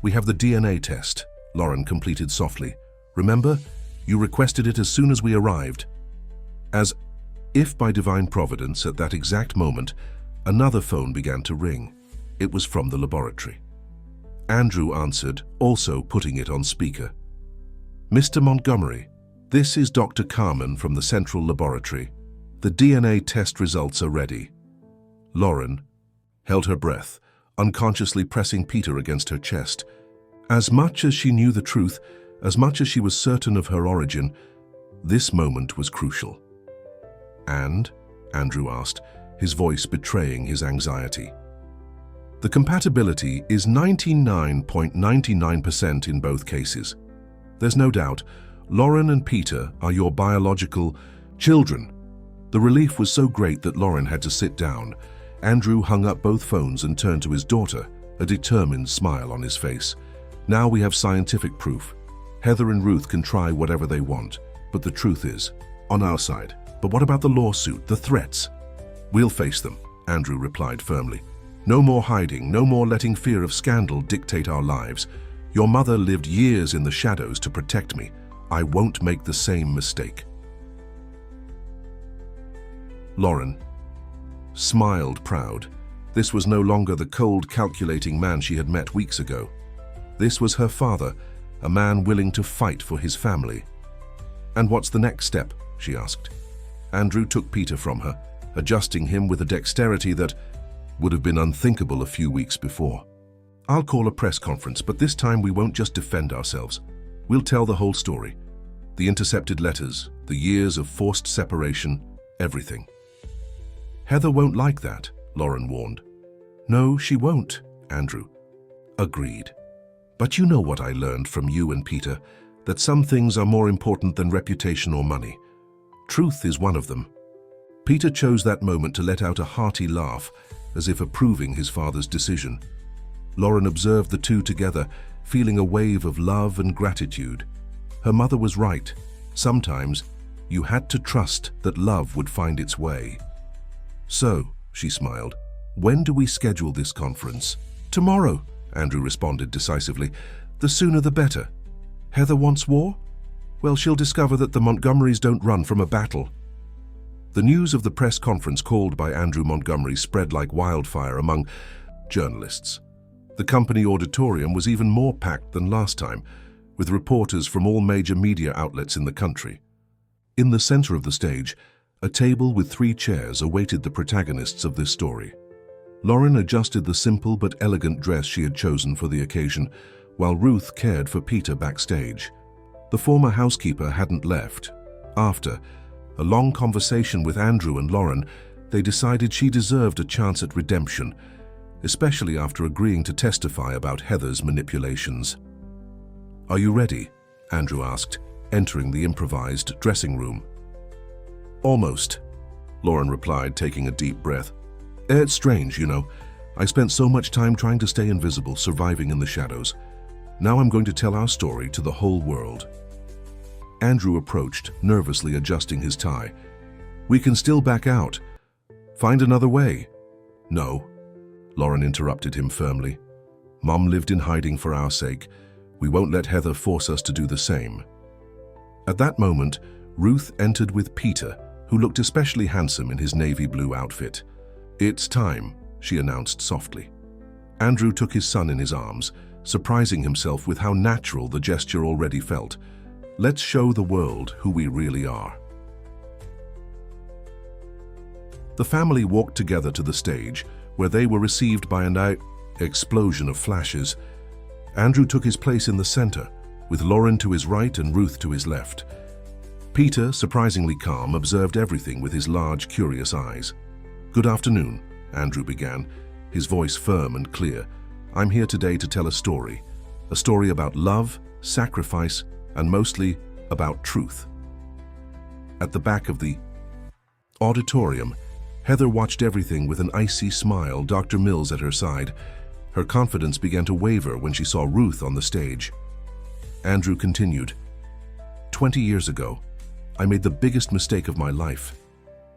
the DNA test," Lauren completed softly. "Remember? You requested it as soon as we arrived." As if by divine providence, at that exact moment, another phone began to ring. It was from the laboratory. Andrew answered, also putting it on speaker. "Mr. Montgomery, this is Dr. Carmen from the Central Laboratory. The DNA test results are ready." Lauren held her breath, unconsciously pressing Peter against her chest. As much as she knew the truth, as much as she was certain of her origin, this moment was crucial. "And?" Andrew asked, his voice betraying his anxiety. "The compatibility is 99.99% in both cases. There's no doubt, Lauren and Peter are your biological children." The relief was so great that Lauren had to sit down. Andrew hung up both phones and turned to his daughter, a determined smile on his face. "Now we have scientific proof. Heather and Ruth can try whatever they want, but the truth is on our side. But what about the lawsuit, the threats?" "We'll face them," Andrew replied firmly. "No more hiding, no more letting fear of scandal dictate our lives. Your mother lived years in the shadows to protect me. I won't make the same mistake." Lauren smiled proud. This was no longer the cold, calculating man she had met weeks ago. This was her father, a man willing to fight for his family. "And what's the next step?" she asked. Andrew took Peter from her, adjusting him with a dexterity that would have been unthinkable a few weeks before. I'll call a press conference, but this time we won't just defend ourselves. We'll tell the whole story. The intercepted letters, the years of forced separation, everything. Heather won't like that, Lauren warned. No, she won't, Andrew agreed. But you know what I learned from you and Peter, that some things are more important than reputation or money. Truth is one of them. Peter chose that moment to let out a hearty laugh, as if approving his father's decision. Lauren observed the two together, feeling a wave of love and gratitude. Her mother was right. Sometimes you had to trust that love would find its way. So, she smiled, when do we schedule this conference? Tomorrow, Andrew responded decisively. The sooner the better. Heather wants war? Well, she'll discover that the Montgomerys don't run from a battle. The news of the press conference called by Andrew Montgomery spread like wildfire among journalists. The company auditorium was even more packed than last time, with reporters from all major media outlets in the country. In the center of the stage, a table with 3 chairs awaited the protagonists of this story. Lauren adjusted the simple but elegant dress she had chosen for the occasion, while Ruth cared for Peter backstage. The former housekeeper hadn't left. After a long conversation with Andrew and Lauren, they decided she deserved a chance at redemption, especially after agreeing to testify about Heather's manipulations. Are you ready? Andrew asked, entering the improvised dressing room. Almost, Lauren replied, taking a deep breath. It's strange, you know. I spent so much time trying to stay invisible, surviving in the shadows. Now I'm going to tell our story to the whole world. Andrew approached, nervously adjusting his tie. We can still back out. Find another way. No, Lauren interrupted him firmly. Mom lived in hiding for our sake. We won't let Heather force us to do the same. At that moment, Ruth entered with Peter, who looked especially handsome in his navy blue outfit. It's time, she announced softly. Andrew took his son in his arms, surprising himself with how natural the gesture already felt. Let's show the world who we really are. The family walked together to the stage, where they were received by an explosion of flashes. Andrew took his place in the center, with Lauren to his right and Ruth to his left. Peter, surprisingly calm, observed everything with his large, curious eyes. Good afternoon, Andrew began, his voice firm and clear. I'm here today to tell a story about love, sacrifice, and mostly about truth. At the back of the auditorium, Heather watched everything with an icy smile, Dr. Mills at her side. Her confidence began to waver when she saw Ruth on the stage. Andrew continued, 20 years ago, I made the biggest mistake of my life.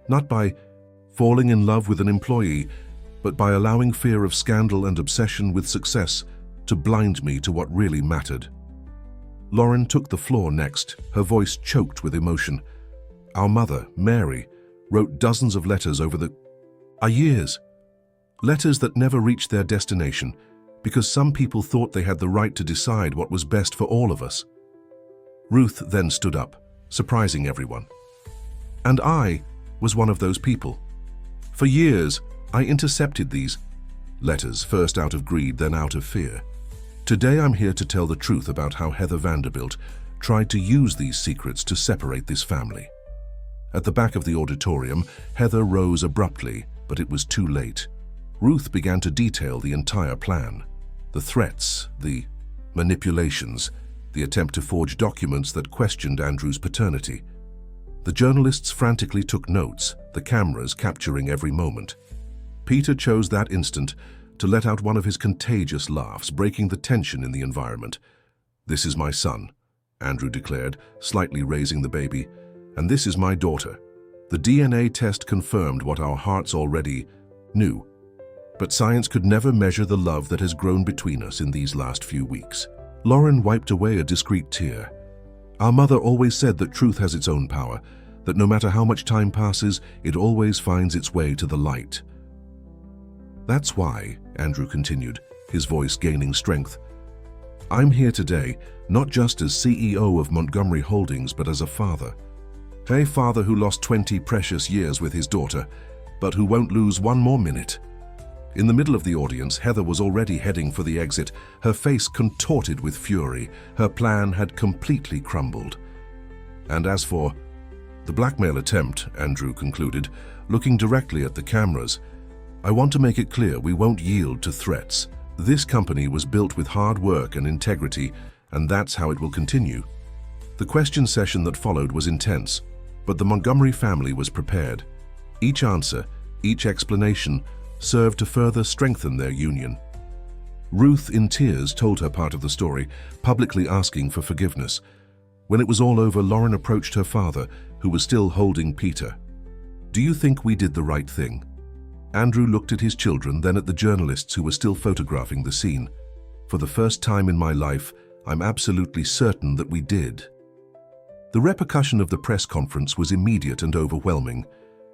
Not by falling in love with an employee, but by allowing fear of scandal and obsession with success to blind me to what really mattered. Lauren took the floor next, her voice choked with emotion. Our mother, Mary, wrote dozens of letters over the years. Letters that never reached their destination because some people thought they had the right to decide what was best for all of us. Ruth then stood up, surprising everyone. And I was one of those people. For years, I intercepted these letters, first out of greed, then out of fear. Today I'm here to tell the truth about how Heather Vanderbilt tried to use these secrets to separate this family. At the back of the auditorium, Heather rose abruptly, but it was too late. Ruth began to detail the entire plan. The threats, the manipulations, the attempt to forge documents that questioned Andrew's paternity. The journalists frantically took notes, the cameras capturing every moment. Peter chose that instant to let out one of his contagious laughs, breaking the tension in the environment. This is my son, Andrew declared, slightly raising the baby. And this is my daughter. The DNA test confirmed what our hearts already knew. But science could never measure the love that has grown between us in these last few weeks. Lauren wiped away a discreet tear. Our mother always said that truth has its own power, that no matter how much time passes, it always finds its way to the light. That's why, Andrew continued, his voice gaining strength, I'm here today, not just as CEO of Montgomery Holdings, but as a father. A father who lost 20 precious years with his daughter, but who won't lose one more minute. In the middle of the audience, Heather was already heading for the exit, her face contorted with fury. Her plan had completely crumbled. And as for the blackmail attempt, Andrew concluded, looking directly at the cameras, I want to make it clear we won't yield to threats. This company was built with hard work and integrity, and that's how it will continue. The question session that followed was intense, but the Montgomery family was prepared. Each answer, each explanation, served to further strengthen their union. Ruth, in tears, told her part of the story, publicly asking for forgiveness. When it was all over, Lauren approached her father, who was still holding Peter. Do you think we did the right thing? Andrew looked at his children, then at the journalists who were still photographing the scene. For the first time in my life, I'm absolutely certain that we did. The repercussion of the press conference was immediate and overwhelming.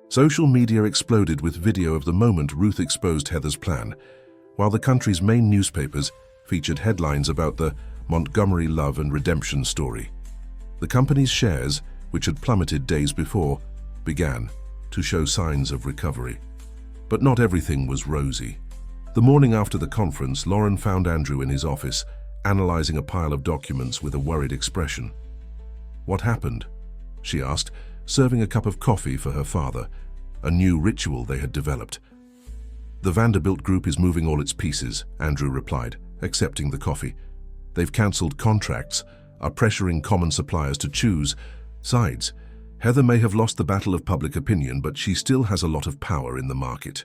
Social media exploded with video of the moment Ruth exposed Heather's plan, while the country's main newspapers featured headlines about the Montgomery love and redemption story. The company's shares, which had plummeted days before, began to show signs of recovery. But not everything was rosy. The morning after the conference, Lauren found Andrew in his office, analyzing a pile of documents with a worried expression. What happened? She asked, serving a cup of coffee for her father, a new ritual they had developed. The Vanderbilt group is moving all its pieces, Andrew replied, accepting the coffee. They've cancelled contracts, are pressuring common suppliers to choose sides. Heather may have lost the battle of public opinion, but she still has a lot of power in the market.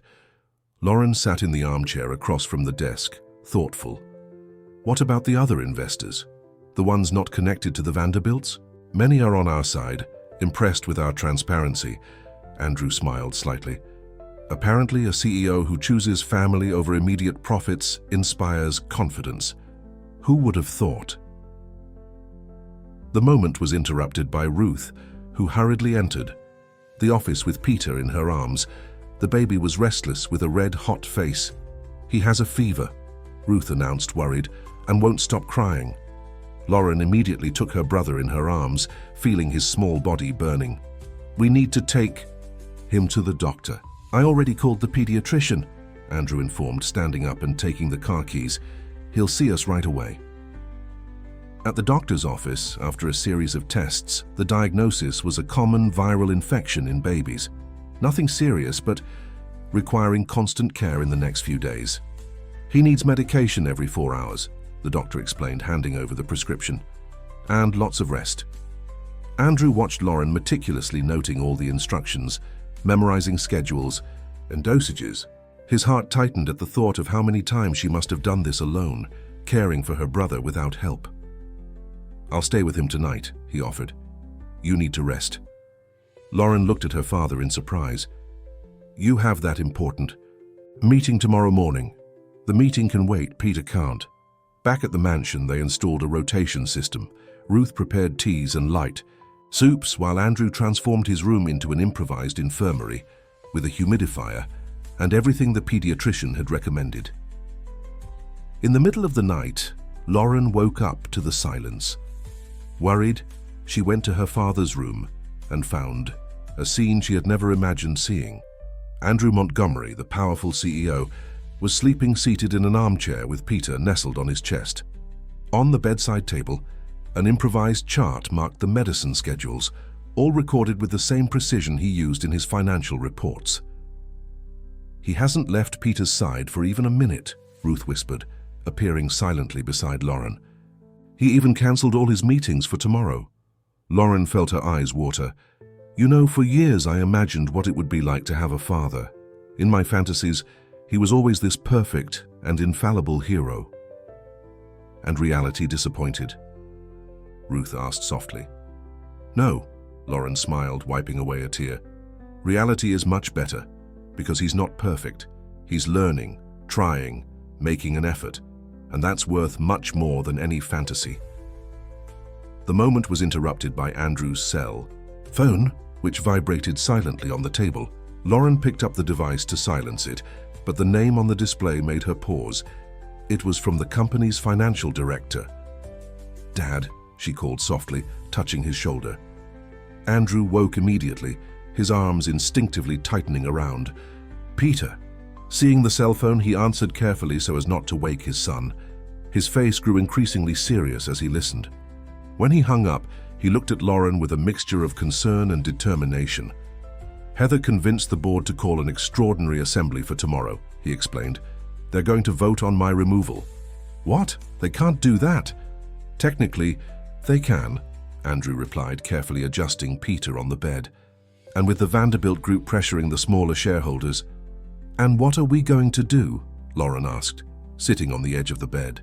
Lauren sat in the armchair across from the desk, thoughtful. What about the other investors? The ones not connected to the Vanderbilts? Many are on our side, impressed with our transparency. Andrew smiled slightly. Apparently, a CEO who chooses family over immediate profits inspires confidence. Who would have thought? The moment was interrupted by Ruth, who hurriedly entered. The office with Peter in her arms. The baby was restless with a red, hot face. He has a fever, Ruth announced, worried, and won't stop crying. Lauren immediately took her brother in her arms, feeling his small body burning. We need to take him to the doctor. I already called the pediatrician, Andrew informed, standing up and taking the car keys. He'll see us right away. At the doctor's office, after a series of tests, the diagnosis was a common viral infection in babies. Nothing serious, but requiring constant care in the next few days. He needs medication every 4 hours, the doctor explained, handing over the prescription. And lots of rest. Andrew watched Lauren meticulously noting all the instructions, memorizing schedules and dosages. His heart tightened at the thought of how many times she must have done this alone, caring for her brother without help. I'll stay with him tonight, he offered. You need to rest. Lauren looked at her father in surprise. You have that important meeting tomorrow morning. The meeting can wait, Peter can't. Back at the mansion, they installed a rotation system. Ruth prepared teas and light soups, while Andrew transformed his room into an improvised infirmary with a humidifier and everything the pediatrician had recommended. In the middle of the night, Lauren woke up to the silence. Worried, she went to her father's room and found a scene she had never imagined seeing. Andrew Montgomery, the powerful CEO, was sleeping seated in an armchair with Peter nestled on his chest. On the bedside table, an improvised chart marked the medicine schedules, all recorded with the same precision he used in his financial reports. He hasn't left Peter's side for even a minute, Ruth whispered, appearing silently beside Lauren. He even cancelled all his meetings for tomorrow. Lauren felt her eyes water. You know, for years I imagined what it would be like to have a father. In my fantasies, he was always this perfect and infallible hero. And reality disappointed? Ruth asked softly. No, Lauren smiled, wiping away a tear. Reality is much better, because he's not perfect. He's learning, trying, making an effort, and that's worth much more than any fantasy. The moment was interrupted by Andrew's cell phone, which vibrated silently on the table. Lauren picked up the device to silence it, but the name on the display made her pause. It was from the company's financial director. Dad, she called softly, touching his shoulder. Andrew woke immediately, his arms instinctively tightening around. Peter, Seeing the cell phone, he answered carefully so as not to wake his son. His face grew increasingly serious as he listened. When he hung up, he looked at Lauren with a mixture of concern and determination. Heather convinced the board to call an extraordinary assembly for tomorrow, he explained. They're going to vote on my removal. What? They can't do that. Technically, they can, Andrew replied, carefully adjusting Peter on the bed. And with the Vanderbilt group pressuring the smaller shareholders. And what are we going to do? Lauren asked, sitting on the edge of the bed.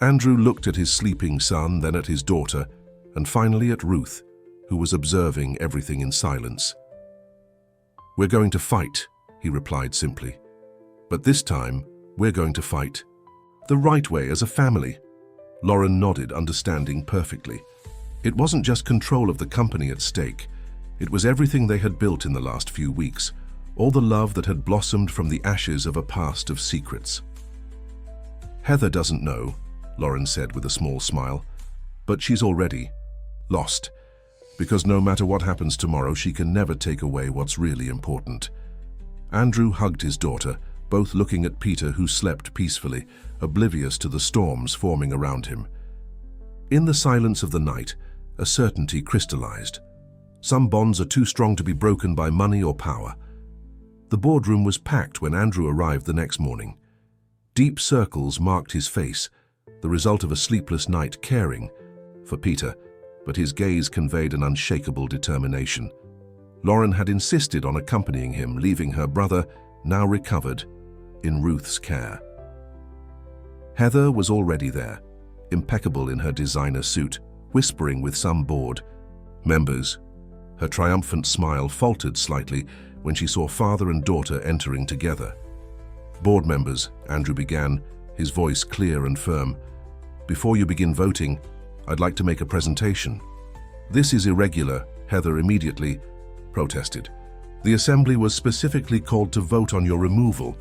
Andrew looked at his sleeping son, then at his daughter, and finally at Ruth, who was observing everything in silence. We're going to fight, he replied simply. But this time, we're going to fight the right way as a family. Lauren nodded, understanding perfectly. It wasn't just control of the company at stake. It was everything they had built in the last few weeks, all the love that had blossomed from the ashes of a past of secrets. Heather doesn't know, Lauren said with a small smile, but she's already lost, because no matter what happens tomorrow, she can never take away what's really important. Andrew hugged his daughter, both looking at Peter, who slept peacefully, oblivious to the storms forming around him. In the silence of the night, a certainty crystallized. Some bonds are too strong to be broken by money or power. The boardroom was packed when Andrew arrived the next morning. Deep circles marked his face, the result of a sleepless night caring for Peter, but his gaze conveyed an unshakable determination. Lauren had insisted on accompanying him, leaving her brother, now recovered, in Ruth's care. Heather was already there, impeccable in her designer suit, whispering with some board members. Her triumphant smile faltered slightly when she saw father and daughter entering together. Board members, Andrew began, his voice clear and firm. Before you begin voting, I'd like to make a presentation. This is irregular, Heather immediately protested. The assembly was specifically called to vote on your removal.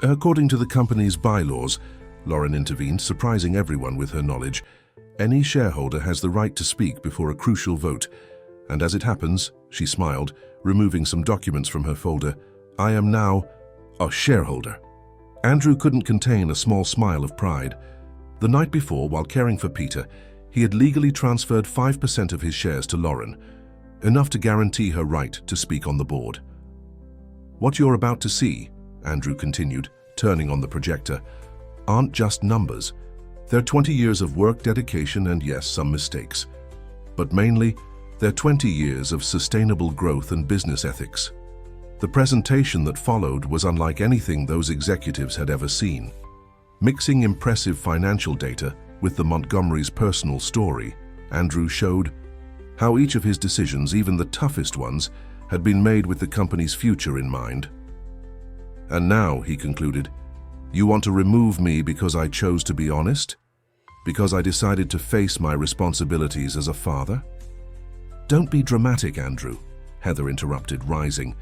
According to the company's bylaws, Lauren intervened, surprising everyone with her knowledge. Any shareholder has the right to speak before a crucial vote. And as it happens, she smiled, removing some documents from her folder, I am now a shareholder. Andrew couldn't contain a small smile of pride. The night before, while caring for Peter, he had legally transferred 5% of his shares to Lauren, enough to guarantee her right to speak on the board. What you're about to see, Andrew continued, turning on the projector, aren't just numbers. They're 20 years of work, dedication, and yes, some mistakes. But mainly, they're 20 years of sustainable growth and business ethics. The presentation that followed was unlike anything those executives had ever seen. Mixing impressive financial data with the Montgomery's personal story, Andrew showed how each of his decisions, even the toughest ones, had been made with the company's future in mind. And now, he concluded, you want to remove me because I chose to be honest? Because I decided to face my responsibilities as a father? Don't be dramatic, Andrew, Heather interrupted, rising.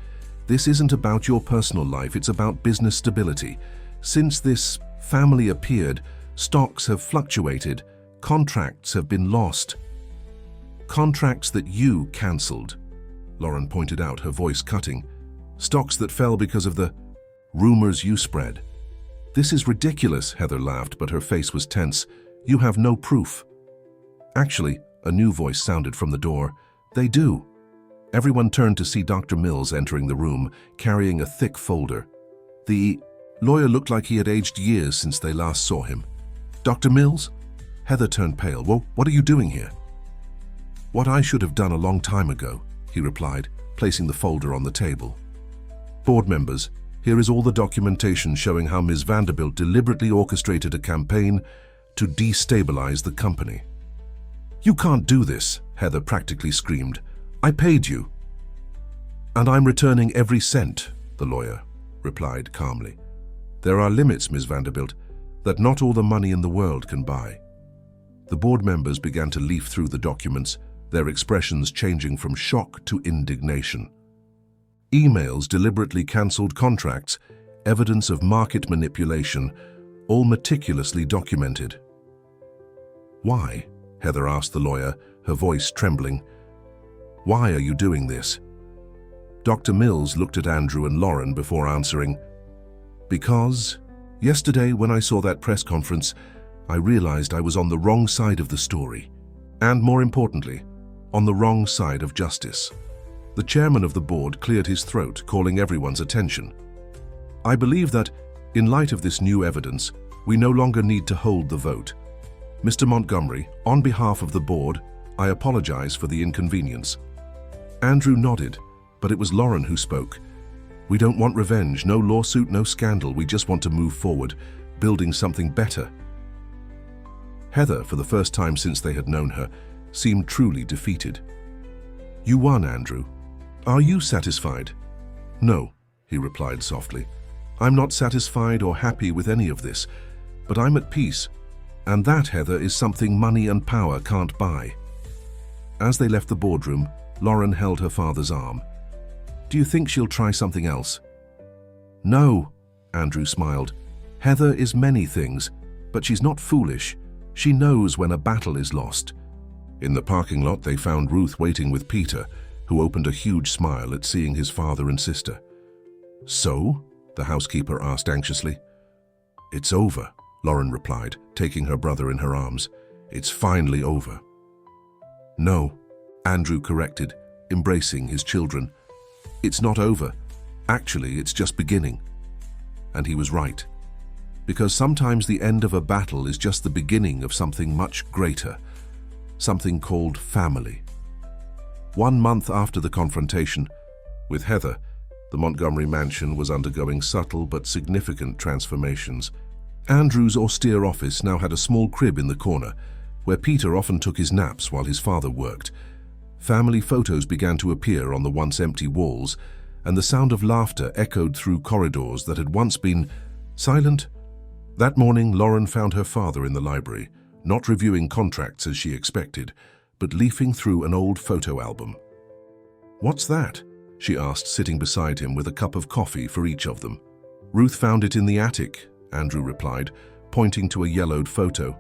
This isn't about your personal life, it's about business stability. Since this family appeared, stocks have fluctuated, contracts have been lost. Contracts that you cancelled, Lauren pointed out, her voice cutting. Stocks that fell because of the rumors you spread. This is ridiculous, Heather laughed, but her face was tense. You have no proof. Actually, a new voice sounded from the door. They do. Everyone turned to see Dr. Mills entering the room, carrying a thick folder. The lawyer looked like he had aged years since they last saw him. Dr. Mills? Heather turned pale. Well, what are you doing here? What I should have done a long time ago, he replied, placing the folder on the table. Board members, here is all the documentation showing how Ms. Vanderbilt deliberately orchestrated a campaign to destabilize the company. You can't do this, Heather practically screamed. I paid you. And I'm returning every cent, the lawyer replied calmly. There are limits, Ms. Vanderbilt, that not all the money in the world can buy. The board members began to leaf through the documents, their expressions changing from shock to indignation. Emails deliberately cancelled contracts, evidence of market manipulation, all meticulously documented. Why? Heather asked the lawyer, her voice trembling. Why are you doing this? Dr. Mills looked at Andrew and Lauren before answering. Because yesterday when I saw that press conference, I realized I was on the wrong side of the story. And more importantly, on the wrong side of justice. The chairman of the board cleared his throat, calling everyone's attention. I believe that, in light of this new evidence, we no longer need to hold the vote. Mr. Montgomery, on behalf of the board, I apologize for the inconvenience. Andrew nodded, but it was Lauren who spoke. We don't want revenge, no lawsuit, no scandal. We just want to move forward, building something better. Heather, for the first time since they had known her, seemed truly defeated. You won, Andrew. Are you satisfied? No, he replied softly. I'm not satisfied or happy with any of this, but I'm at peace. And that, Heather, is something money and power can't buy. As they left the boardroom, Lauren held her father's arm. Do you think she'll try something else? No, Andrew smiled. Heather is many things, but she's not foolish. She knows when a battle is lost. In the parking lot, they found Ruth waiting with Peter, who opened a huge smile at seeing his father and sister. So? The housekeeper asked anxiously. It's over, Lauren replied, taking her brother in her arms. It's finally over. No, Andrew corrected, embracing his children. It's not over. Actually, it's just beginning. And he was right. Because sometimes the end of a battle is just the beginning of something much greater, something called family. 1 month after the confrontation with Heather, the Montgomery mansion was undergoing subtle but significant transformations. Andrew's austere office now had a small crib in the corner, where Peter often took his naps while his father worked. Family photos began to appear on the once empty walls, and the sound of laughter echoed through corridors that had once been silent. That morning, Lauren found her father in the library, not reviewing contracts as she expected, but leafing through an old photo album. What's that? She asked, sitting beside him with a cup of coffee for each of them. Ruth found it in the attic, Andrew replied, pointing to a yellowed photo.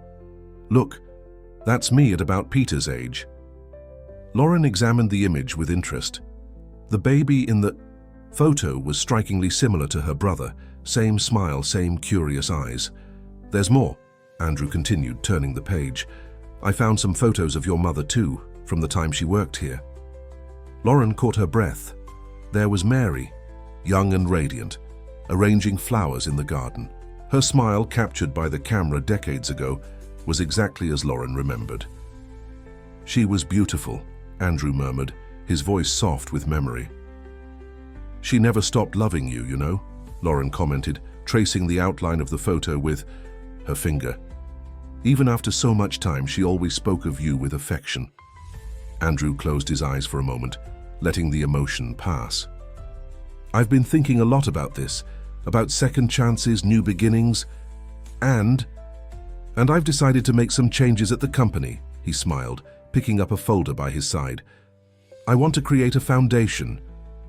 Look, that's me at about Peter's age. Lauren examined the image with interest. The baby in the photo was strikingly similar to her brother, same smile, same curious eyes. There's more, Andrew continued, turning the page. I found some photos of your mother too, from the time she worked here. Lauren caught her breath. There was Mary, young and radiant, arranging flowers in the garden. Her smile, captured by the camera decades ago, was exactly as Lauren remembered. She was beautiful, Andrew murmured, his voice soft with memory. She never stopped loving you, you know, Lauren commented, tracing the outline of the photo with her finger. Even after so much time, she always spoke of you with affection. Andrew closed his eyes for a moment, letting the emotion pass. I've been thinking a lot about this, about second chances, new beginnings, and I've decided to make some changes at the company, he smiled, picking up a folder by his side. I want to create a foundation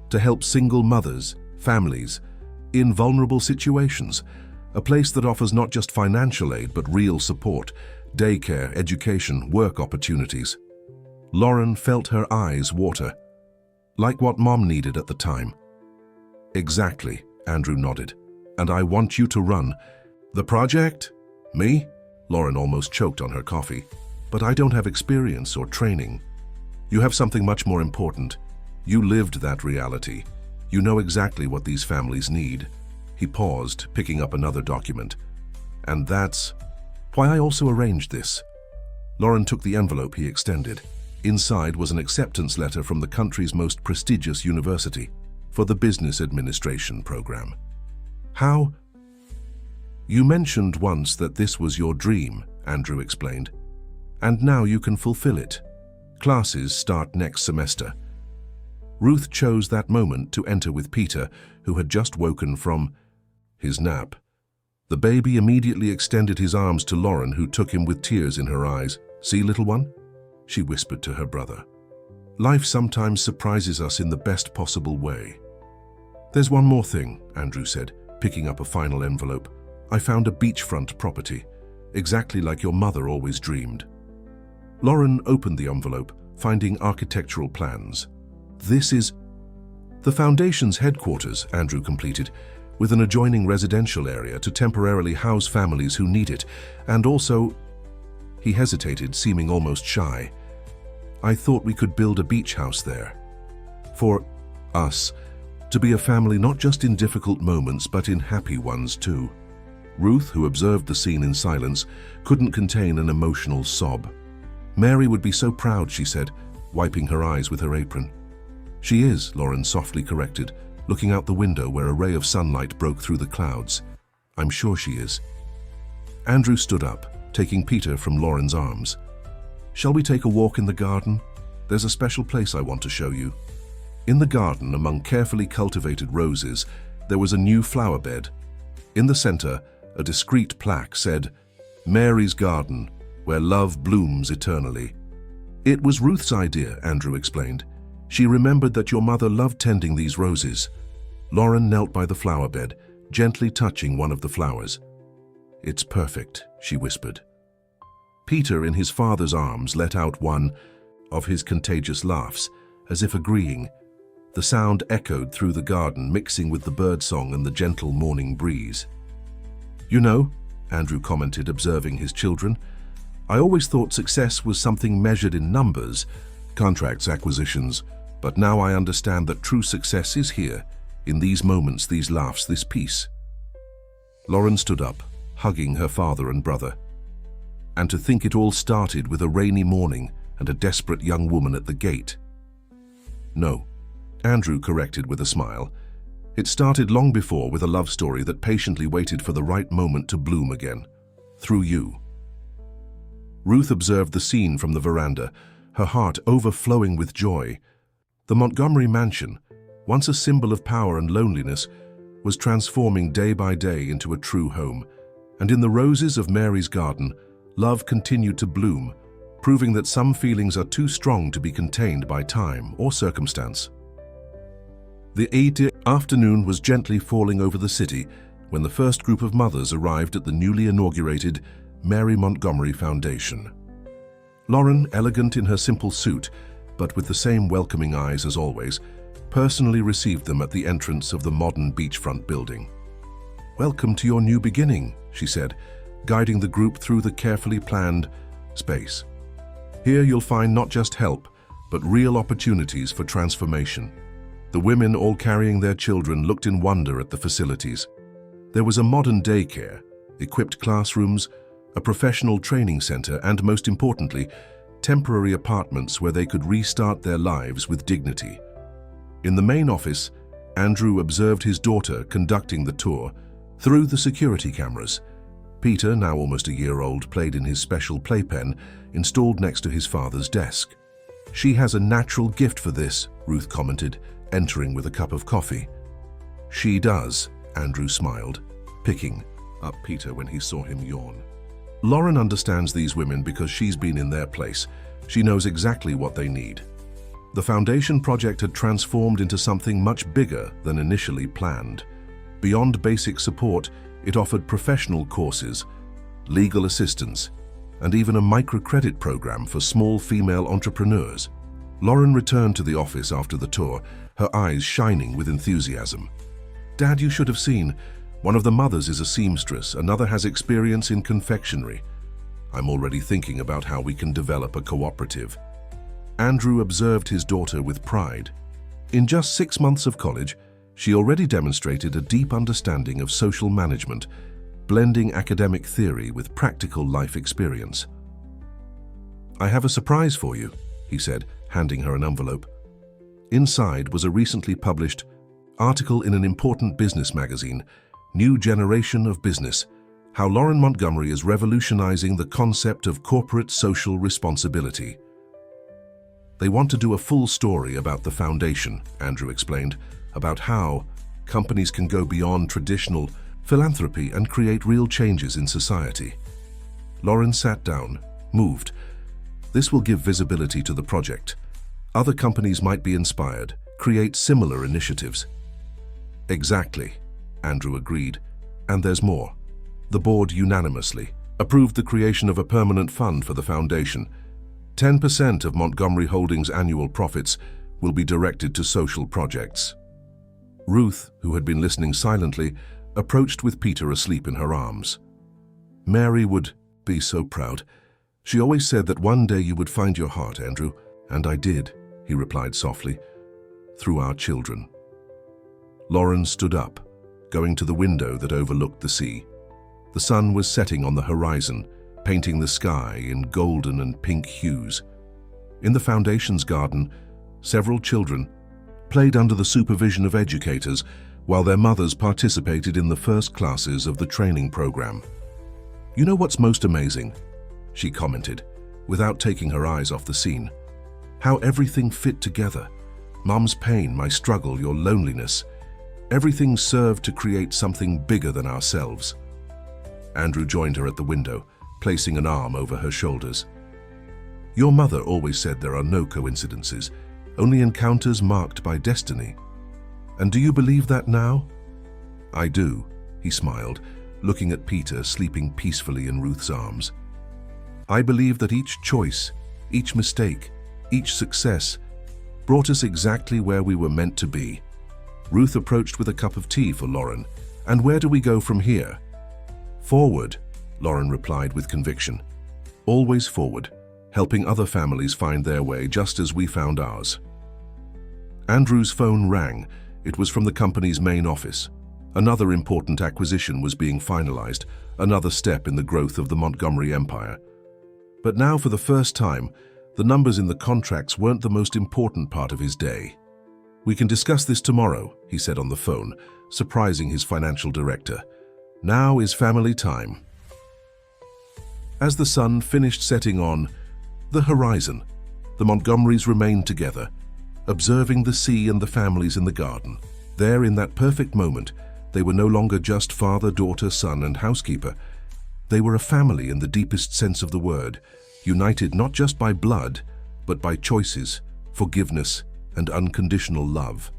to help single mothers, families, in vulnerable situations, a place that offers not just financial aid but real support, daycare, education, work opportunities. Lauren felt her eyes water, like what Mom needed at the time. Exactly, Andrew nodded. And I want you to run the project? Me? Lauren almost choked on her coffee. But I don't have experience or training. You have something much more important. You lived that reality. You know exactly what these families need. He paused, picking up another document. And that's why I also arranged this. Lauren took the envelope he extended. Inside was an acceptance letter from the country's most prestigious university for the business administration program. How? You mentioned once that this was your dream, Andrew explained. And now you can fulfill it. Classes start next semester. Ruth chose that moment to enter with Peter, who had just woken from his nap. The baby immediately extended his arms to Lauren, who took him with tears in her eyes. See, little one? She whispered to her brother. Life sometimes surprises us in the best possible way. There's one more thing, Andrew said, picking up a final envelope. I found a beachfront property, exactly like your mother always dreamed. Lauren opened the envelope, finding architectural plans. This is the Foundation's headquarters, Andrew completed. with an adjoining residential area to temporarily house families who need it, and also... He hesitated, seeming almost shy. I thought we could build a beach house there. For us, to be a family not just in difficult moments but in happy ones too. Ruth, who observed the scene in silence, couldn't contain an emotional sob. Mary would be so proud, she said, wiping her eyes with her apron. She is, Lauren softly corrected, looking out the window where a ray of sunlight broke through the clouds. I'm sure she is. Andrew stood up, taking Peter from Lauren's arms. Shall we take a walk in the garden? There's a special place I want to show you. In the garden, among carefully cultivated roses, there was a new flower bed. In the center, a discreet plaque said, Mary's Garden, where love blooms eternally. It was Ruth's idea, Andrew explained. She remembered that your mother loved tending these roses. Lauren knelt by the flower bed, gently touching one of the flowers. It's perfect, she whispered. Peter, in his father's arms, let out one of his contagious laughs, as if agreeing. The sound echoed through the garden, mixing with the birdsong and the gentle morning breeze. You know, Andrew commented, observing his children, I always thought success was something measured in numbers, contracts, acquisitions, but now I understand that true success is here, in these moments, these laughs, this peace. Lauren stood up, hugging her father and brother. And to think it all started with a rainy morning and a desperate young woman at the gate. No, Andrew corrected with a smile. It started long before with a love story that patiently waited for the right moment to bloom again. Through you. Ruth observed the scene from the veranda, her heart overflowing with joy. The Montgomery mansion, once a symbol of power and loneliness, was transforming day by day into a true home. And in the roses of Mary's garden, love continued to bloom, proving that some feelings are too strong to be contained by time or circumstance. The afternoon was gently falling over the city when the first group of mothers arrived at the newly inaugurated Mary Montgomery Foundation. Lauren, elegant in her simple suit, but with the same welcoming eyes as always, personally received them at the entrance of the modern beachfront building. Welcome to your new beginning, she said, guiding the group through the carefully planned space. Here you'll find not just help, but real opportunities for transformation. The women, all carrying their children, looked in wonder at the facilities. There was a modern daycare, equipped classrooms, a professional training center, and most importantly, temporary apartments where they could restart their lives with dignity. In the main office, Andrew observed his daughter conducting the tour through the security cameras. Peter, now almost a year old, played in his special playpen installed next to his father's desk. She has a natural gift for this, Ruth commented, entering with a cup of coffee. She does, Andrew smiled, picking up Peter when he saw him yawn. Lauren understands these women because she's been in their place. She knows exactly what they need. The foundation project had transformed into something much bigger than initially planned. Beyond basic support, it offered professional courses, legal assistance, and even a microcredit program for small female entrepreneurs. Lauren returned to the office after the tour, her eyes shining with enthusiasm. Dad, you should have seen. One of the mothers is a seamstress, another has experience in confectionery. I'm already thinking about how we can develop a cooperative. Andrew observed his daughter with pride. In just 6 months of college, she already demonstrated a deep understanding of social management, blending academic theory with practical life experience. I have a surprise for you, he said, handing her an envelope. Inside was a recently published article in an important business magazine, New Generation of Business, how Lauren Montgomery is revolutionizing the concept of corporate social responsibility. They want to do a full story about the foundation, Andrew explained, about how companies can go beyond traditional philanthropy and create real changes in society. Lauren sat down, moved. This will give visibility to the project. Other companies might be inspired, create similar initiatives. Exactly, Andrew agreed. And there's more. The board unanimously approved the creation of a permanent fund for the foundation. 10% of Montgomery Holdings' annual profits will be directed to social projects. Ruth, who had been listening silently, approached with Peter asleep in her arms. "Mary would be so proud. She always said that one day you would find your heart, Andrew. And I did," he replied softly, "through our children." Lauren stood up, going to the window that overlooked the sea. The sun was setting on the horizon, painting the sky in golden and pink hues. In the foundation's garden, several children played under the supervision of educators while their mothers participated in the first classes of the training program. "You know what's most amazing?" she commented, without taking her eyes off the scene. "How everything fit together. Mum's pain, my struggle, your loneliness. Everything served to create something bigger than ourselves." Andrew joined her at the window, placing an arm over her shoulders. "Your mother always said there are no coincidences, only encounters marked by destiny. And do you believe that now?" "I do," he smiled, looking at Peter sleeping peacefully in Ruth's arms. "I believe that each choice, each mistake, each success brought us exactly where we were meant to be." Ruth approached with a cup of tea for Lauren. "And where do we go from here?" "Forward," Lauren replied with conviction. "Always forward, helping other families find their way just as we found ours." Andrew's phone rang. It was from the company's main office. Another important acquisition was being finalized, another step in the growth of the Montgomery empire. But now, for the first time, the numbers in the contracts weren't the most important part of his day. "We can discuss this tomorrow," he said on the phone, surprising his financial director. "Now is family time." As the sun finished setting on the horizon, the Montgomerys remained together, observing the sea and the families in the garden. There, in that perfect moment, they were no longer just father, daughter, son, and housekeeper. They were a family in the deepest sense of the word, united not just by blood, but by choices, forgiveness, and unconditional love.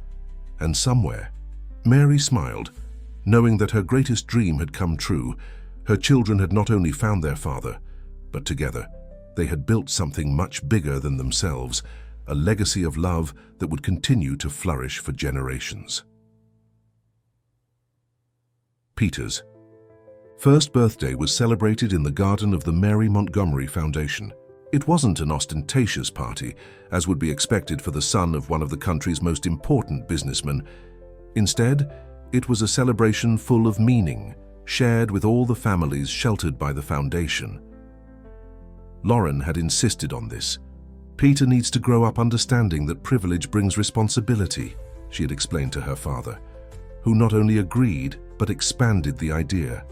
And somewhere, Mary smiled, knowing that her greatest dream had come true. Her children had not only found their father, but together, they had built something much bigger than themselves, a legacy of love that would continue to flourish for generations. Peter's first birthday was celebrated in the garden of the Mary Montgomery Foundation. It wasn't an ostentatious party, as would be expected for the son of one of the country's most important businessmen. Instead, it was a celebration full of meaning, shared with all the families sheltered by the foundation. Lauren had insisted on this. "Peter needs to grow up understanding that privilege brings responsibility," she had explained to her father, who not only agreed but expanded the idea.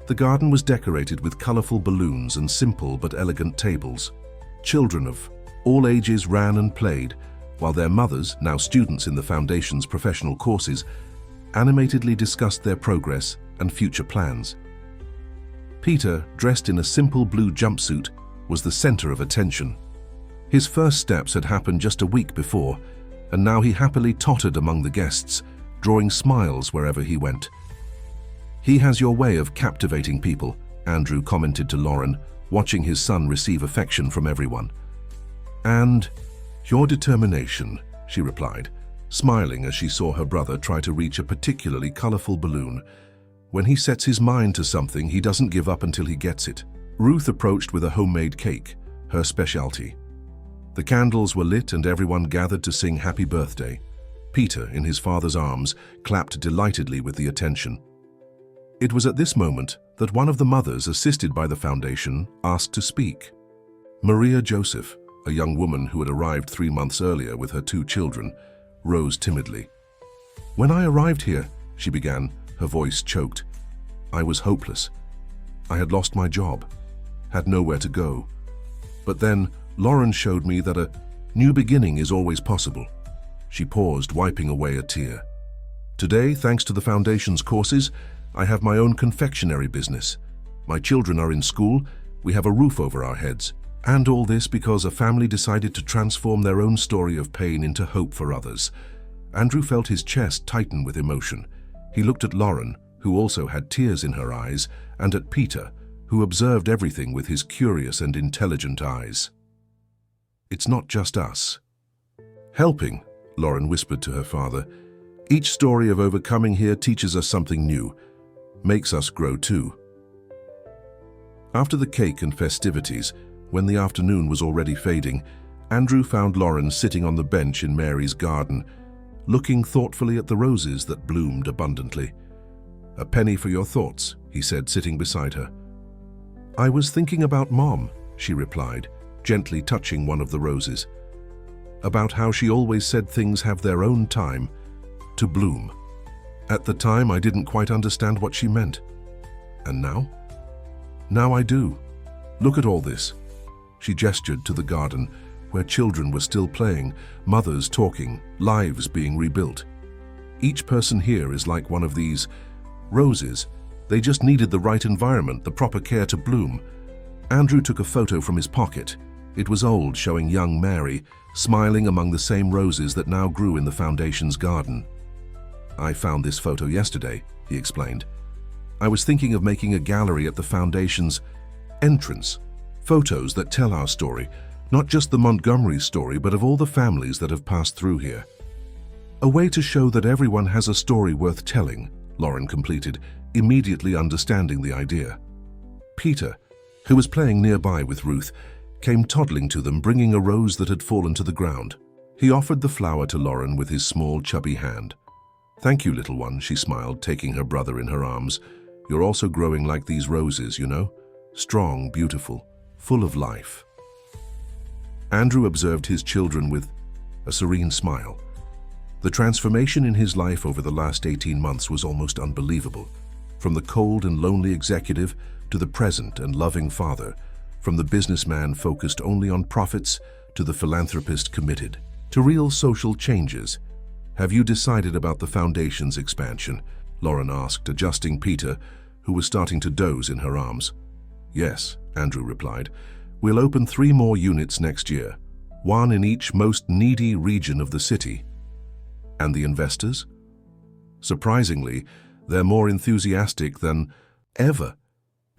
The garden was decorated with colorful balloons and simple but elegant tables. Children of all ages ran and played, while their mothers, now students in the foundation's professional courses, animatedly discussed their progress and future plans. Peter, dressed in a simple blue jumpsuit, was the center of attention. His first steps had happened just a week before, and now he happily tottered among the guests, drawing smiles wherever he went. "He has your way of captivating people," Andrew commented to Lauren, watching his son receive affection from everyone. "And your determination," she replied, smiling as she saw her brother try to reach a particularly colorful balloon. "When he sets his mind to something, he doesn't give up until he gets it." Ruth approached with a homemade cake, her specialty. The candles were lit and everyone gathered to sing happy birthday. Peter, in his father's arms, clapped delightedly with the attention. It was at this moment that one of the mothers, assisted by the foundation, asked to speak. Maria Joseph, a young woman who had arrived 3 months earlier with her 2 children, rose timidly. "When I arrived here," she began, her voice choked, "I was hopeless. I had lost my job, had nowhere to go. But then Lauren showed me that a new beginning is always possible." She paused, wiping away a tear. "Today, thanks to the foundation's courses, I have my own confectionery business. My children are in school, we have a roof over our heads. And all this because a family decided to transform their own story of pain into hope for others." Andrew felt his chest tighten with emotion. He looked at Lauren, who also had tears in her eyes, and at Peter, who observed everything with his curious and intelligent eyes. "It's not just us." "Helping," Lauren whispered to her father. Each story of overcoming here teaches us something new, makes us grow too. After the cake and festivities, when the afternoon was already fading, Andrew found Lauren sitting on the bench in Mary's garden, looking thoughtfully at the roses that bloomed abundantly. "A penny for your thoughts," he said, sitting beside her. "I was thinking about Mom," she replied, gently touching one of the roses. "About how she always said things have their own time to bloom. At the time, I didn't quite understand what she meant. And now? Now I do. Look at all this." She gestured to the garden, where children were still playing, mothers talking, lives being rebuilt. Each person here is like one of these roses. They just needed the right environment, the proper care to bloom. Andrew took a photo from his pocket. It was old, showing young Mary, smiling among the same roses that now grew in the foundation's garden. "I found this photo yesterday," he explained. "I was thinking of making a gallery at the foundation's entrance. Photos that tell our story, not just the Montgomery story, but of all the families that have passed through here. A way to show that everyone has a story worth telling," Lauren completed, immediately understanding the idea. Peter, who was playing nearby with Ruth, came toddling to them, bringing a rose that had fallen to the ground. He offered the flower to Lauren with his small, chubby hand. "Thank you, little one," she smiled, taking her brother in her arms. "You're also growing like these roses, you know? Strong, beautiful, full of life." Andrew observed his children with a serene smile. The transformation in his life over the last 18 months was almost unbelievable. From the cold and lonely executive to the present and loving father, from the businessman focused only on profits to the philanthropist committed to real social changes. "Have you decided about the foundation's expansion?" Lauren asked, adjusting Peter, who was starting to doze in her arms. "Yes," Andrew replied. "We'll open 3 more units next year, 1 in each most needy region of the city." "And the investors?" Surprisingly, they're more enthusiastic than ever.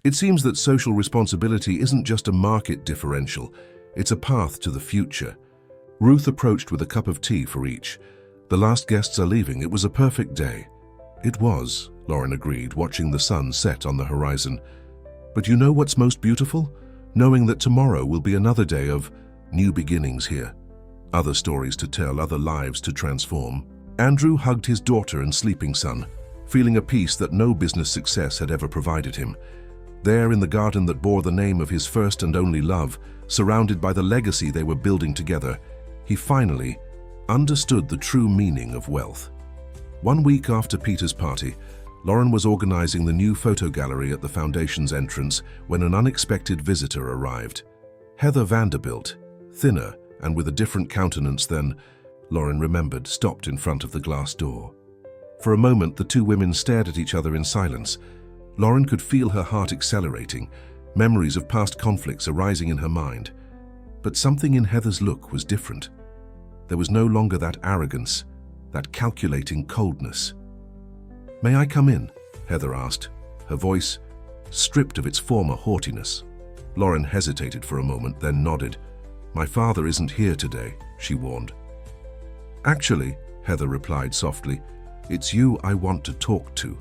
It seems that social responsibility isn't just a market differential, it's a path to the future. Ruth approached with a cup of tea for each. "The last guests are leaving. It was a perfect day." "It was," Lauren agreed, watching the sun set on the horizon. "But you know what's most beautiful? Knowing that tomorrow will be another day of new beginnings here. Other stories to tell, other lives to transform." Andrew hugged his daughter and sleeping son, feeling a peace that no business success had ever provided him. There in the garden that bore the name of his first and only love, surrounded by the legacy they were building together, he finally understood the true meaning of wealth. 1 week after Peter's party, Lauren was organizing the new photo gallery at the foundation's entrance when an unexpected visitor arrived. Heather Vanderbilt, thinner and with a different countenance than Lauren remembered, stopped in front of the glass door. For a moment, the two women stared at each other in silence. Lauren could feel her heart accelerating, memories of past conflicts arising in her mind. But something in Heather's look was different. There was no longer that arrogance, that calculating coldness. "May I come in?" Heather asked, her voice stripped of its former haughtiness. Lauren hesitated for a moment, then nodded. "My father isn't here today," she warned. "Actually," Heather replied softly, "it's you I want to talk to."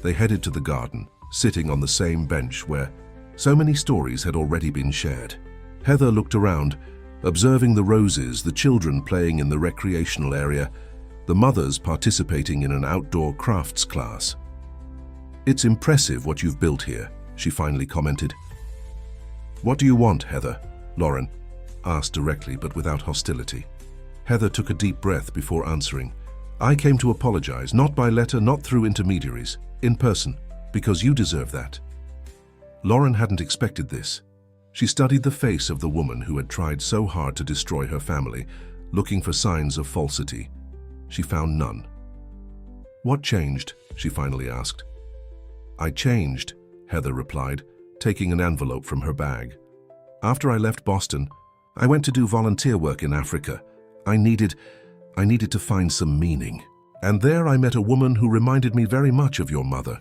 They headed to the garden, sitting on the same bench where so many stories had already been shared. Heather looked around, observing the roses, the children playing in the recreational area, the mothers participating in an outdoor crafts class. "It's impressive what you've built here," she finally commented. "What do you want, Heather?" Lauren asked directly but without hostility. Heather took a deep breath before answering. "I came to apologize, not by letter, not through intermediaries, in person, because you deserve that." Lauren hadn't expected this. She studied the face of the woman who had tried so hard to destroy her family, looking for signs of falsity. She found none. "What changed?" she finally asked. "I changed," Heather replied, taking an envelope from her bag. "After I left Boston, I went to do volunteer work in Africa. I needed to find some meaning. And there I met a woman who reminded me very much of your mother."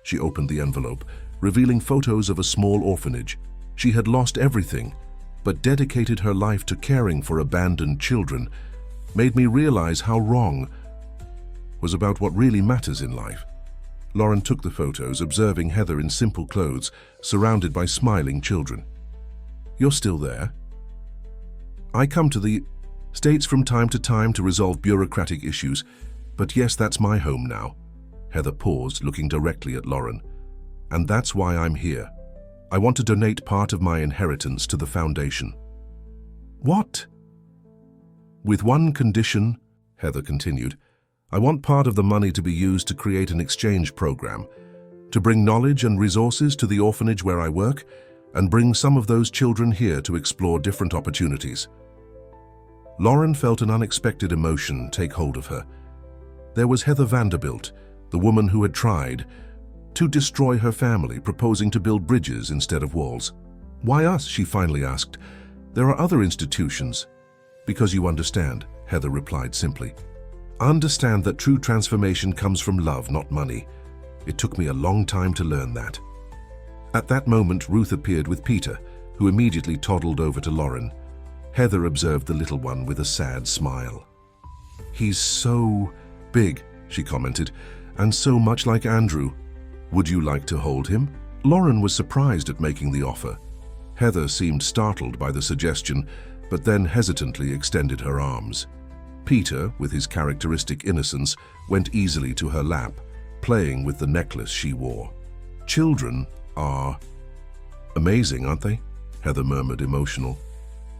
She opened the envelope, revealing photos of a small orphanage. She had lost everything, but dedicated her life to caring for abandoned children. "Made me realize how wrong was about what really matters in life. Lauren took the photos, observing Heather in simple clothes, surrounded by smiling children. "You're still there?" "I come to the States from time to time to resolve bureaucratic issues, but yes, that's my home now." Heather paused, looking directly at Lauren. "And that's why I'm here. I want to donate part of my inheritance to the foundation." "What?" "With one condition," Heather continued. "I want part of the money to be used to create an exchange program, to bring knowledge and resources to the orphanage where I work, and bring some of those children here to explore different opportunities." Lauren felt an unexpected emotion take hold of her. There was Heather Vanderbilt, the woman who had tried to destroy her family, proposing to build bridges instead of walls. "Why us?" she finally asked. "There are other institutions." "Because you understand," Heather replied simply. "Understand that true transformation comes from love, not money. It took me a long time to learn that." At that moment, Ruth appeared with Peter, who immediately toddled over to Lauren. Heather observed the little one with a sad smile. "He's so big," she commented, "and so much like Andrew. Would you like to hold him?" Lauren was surprised at making the offer. Heather seemed startled by the suggestion, but then hesitantly extended her arms. Peter, with his characteristic innocence, went easily to her lap, playing with the necklace she wore. "Children are amazing, aren't they?" Heather murmured, emotional.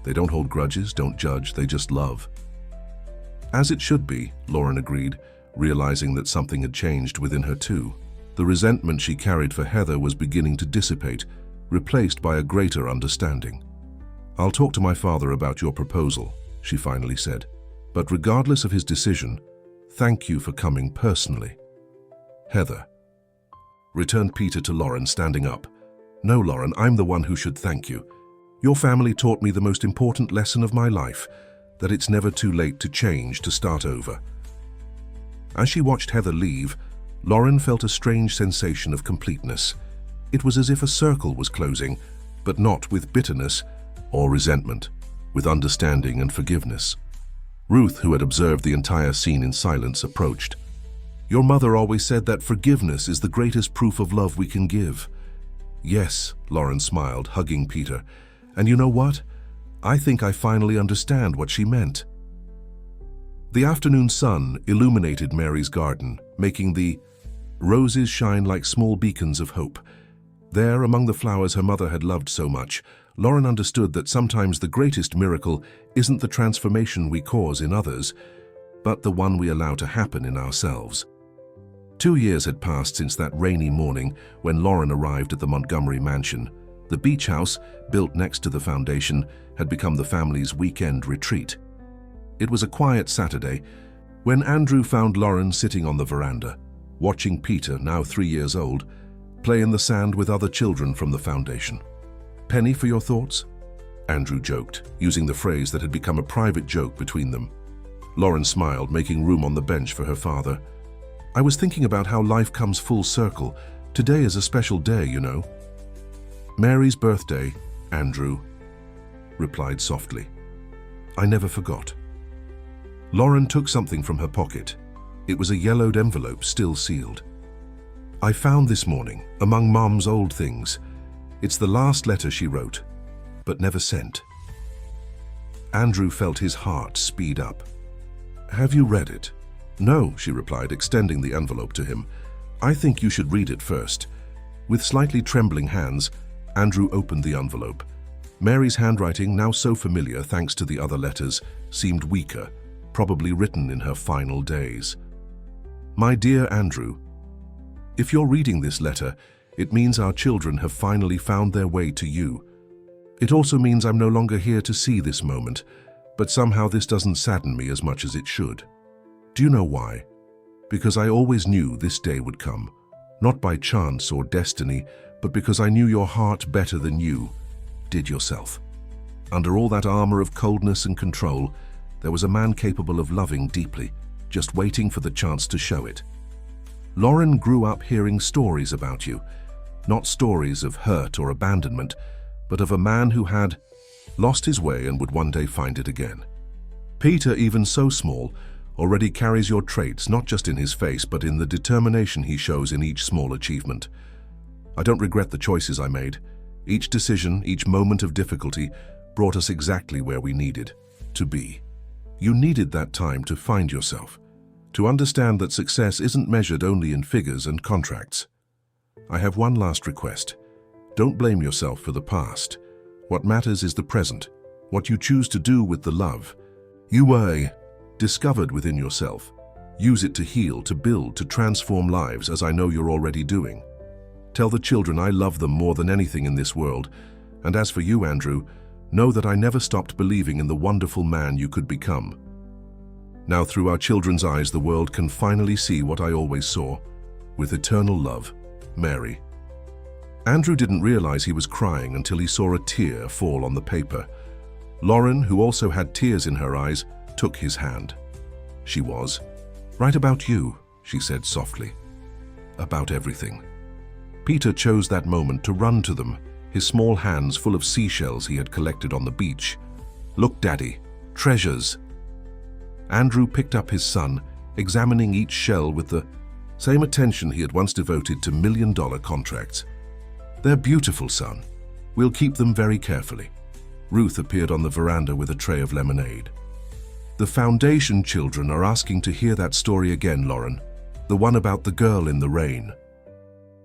"They don't hold grudges, don't judge, they just love." "As it should be," Lauren agreed, realizing that something had changed within her too. The resentment she carried for Heather was beginning to dissipate, replaced by a greater understanding. "I'll talk to my father about your proposal," she finally said. "But regardless of his decision, thank you for coming personally." "Heather," returned Peter to Lauren, standing up. "No, Lauren, I'm the one who should thank you. Your family taught me the most important lesson of my life, that it's never too late to change, to start over." As she watched Heather leave, Lauren felt a strange sensation of completeness. It was as if a circle was closing, but not with bitterness or resentment, with understanding and forgiveness. Ruth, who had observed the entire scene in silence, approached. "Your mother always said that forgiveness is the greatest proof of love we can give." "Yes," Lauren smiled, hugging Peter. "And you know what? I think I finally understand what she meant." The afternoon sun illuminated Mary's garden, making the roses shine like small beacons of hope. There, among the flowers her mother had loved so much, Lauren understood that sometimes the greatest miracle isn't the transformation we cause in others, but the one we allow to happen in ourselves. 2 years had passed since that rainy morning when Lauren arrived at the Montgomery mansion. The beach house, built next to the foundation, had become the family's weekend retreat. It was a quiet Saturday when Andrew found Lauren sitting on the veranda, watching Peter, now 3 years old, play in the sand with other children from the foundation. "Penny for your thoughts?" Andrew joked, using the phrase that had become a private joke between them. Lauren smiled, making room on the bench for her father. "I was thinking about how life comes full circle. Today is a special day, you know." "Mary's birthday," Andrew replied softly. "I never forgot." Lauren took something from her pocket. It was a yellowed envelope, still sealed. "I found this morning, among Mom's old things. It's the last letter she wrote, but never sent." Andrew felt his heart speed up. "Have you read it?" "No," she replied, extending the envelope to him. "I think you should read it first." With slightly trembling hands, Andrew opened the envelope. Mary's handwriting, now so familiar thanks to the other letters, seemed weaker, probably written in her final days. "My dear Andrew, if you're reading this letter, it means our children have finally found their way to you. It also means I'm no longer here to see this moment, but somehow this doesn't sadden me as much as it should. Do you know why? Because I always knew this day would come, not by chance or destiny, but because I knew your heart better than you did yourself. Under all that armor of coldness and control, there was a man capable of loving deeply, just waiting for the chance to show it. Lauren grew up hearing stories about you, not stories of hurt or abandonment, but of a man who had lost his way and would one day find it again. Peter, even so small, already carries your traits not just in his face but in the determination he shows in each small achievement. I don't regret the choices I made. Each decision, each moment of difficulty brought us exactly where we needed to be. You needed that time to find yourself, to understand that success isn't measured only in figures and contracts. I have one last request. Don't blame yourself for the past. What matters is the present, what you choose to do with the love you discovered within yourself. Use it to heal, to build, to transform lives, as I know you're already doing. Tell the children I love them more than anything in this world. And as for you, Andrew, know that I never stopped believing in the wonderful man you could become. Now through our children's eyes, the world can finally see what I always saw. With eternal love, Mary. Andrew didn't realize he was crying until he saw a tear fall on the paper. Lauren, who also had tears in her eyes, took his hand. She was, "Right about you," she said softly. "About everything." Peter chose that moment to run to them, his small hands full of seashells he had collected on the beach. "Look, Daddy, treasures." Andrew picked up his son, examining each shell with the same attention he had once devoted to million-dollar contracts. "They're beautiful, son. We'll keep them very carefully." Ruth appeared on the veranda with a tray of lemonade. "The foundation children are asking to hear that story again, Lauren. The one about the girl in the rain."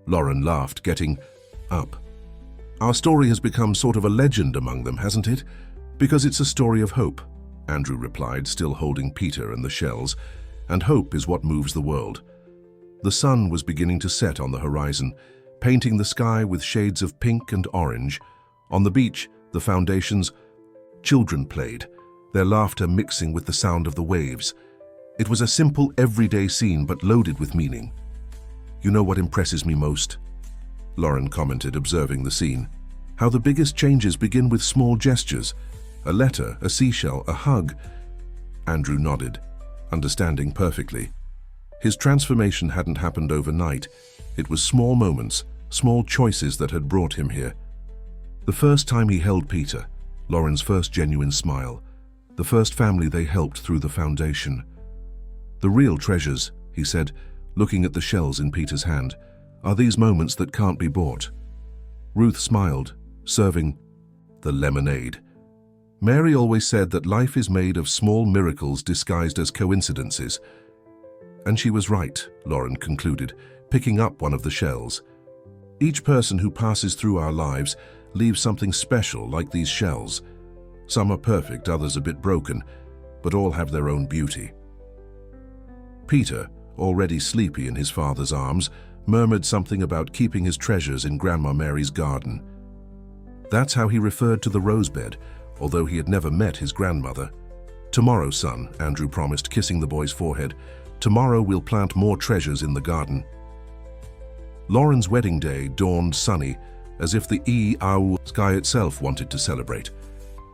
Lauren laughed, getting up. "Our story has become sort of a legend among them, hasn't it? Because it's a story of hope," Andrew replied, still holding Peter and the shells. "And hope is what moves the world." The sun was beginning to set on the horizon, painting the sky with shades of pink and orange. On the beach, the foundation's children played, their laughter mixing with the sound of the waves. It was a simple, everyday scene, but loaded with meaning. "You know what impresses me most?" Lauren commented, observing the scene. "How the biggest changes begin with small gestures. A letter, a seashell, a hug." Andrew nodded, understanding perfectly. His transformation hadn't happened overnight. It was small moments, small choices that had brought him here. The first time he held Peter, Lauren's first genuine smile, the first family they helped through the foundation. "The real treasures," he said, looking at the shells in Peter's hand, "are these moments that can't be bought." Ruth smiled, serving the lemonade. "Mary always said that life is made of small miracles disguised as coincidences." And she was right, Lauren concluded, picking up one of the shells. "Each person who passes through our lives leaves something special, like these shells. Some are perfect, others a bit broken, but all have their own beauty." Peter, already sleepy in his father's arms, murmured something about keeping his treasures in Grandma Mary's garden. That's how he referred to the rosebed, although he had never met his grandmother. "Tomorrow, son," Andrew promised, kissing the boy's forehead. "Tomorrow we'll plant more treasures in the garden." Lauren's wedding day dawned sunny, as if the sky itself wanted to celebrate.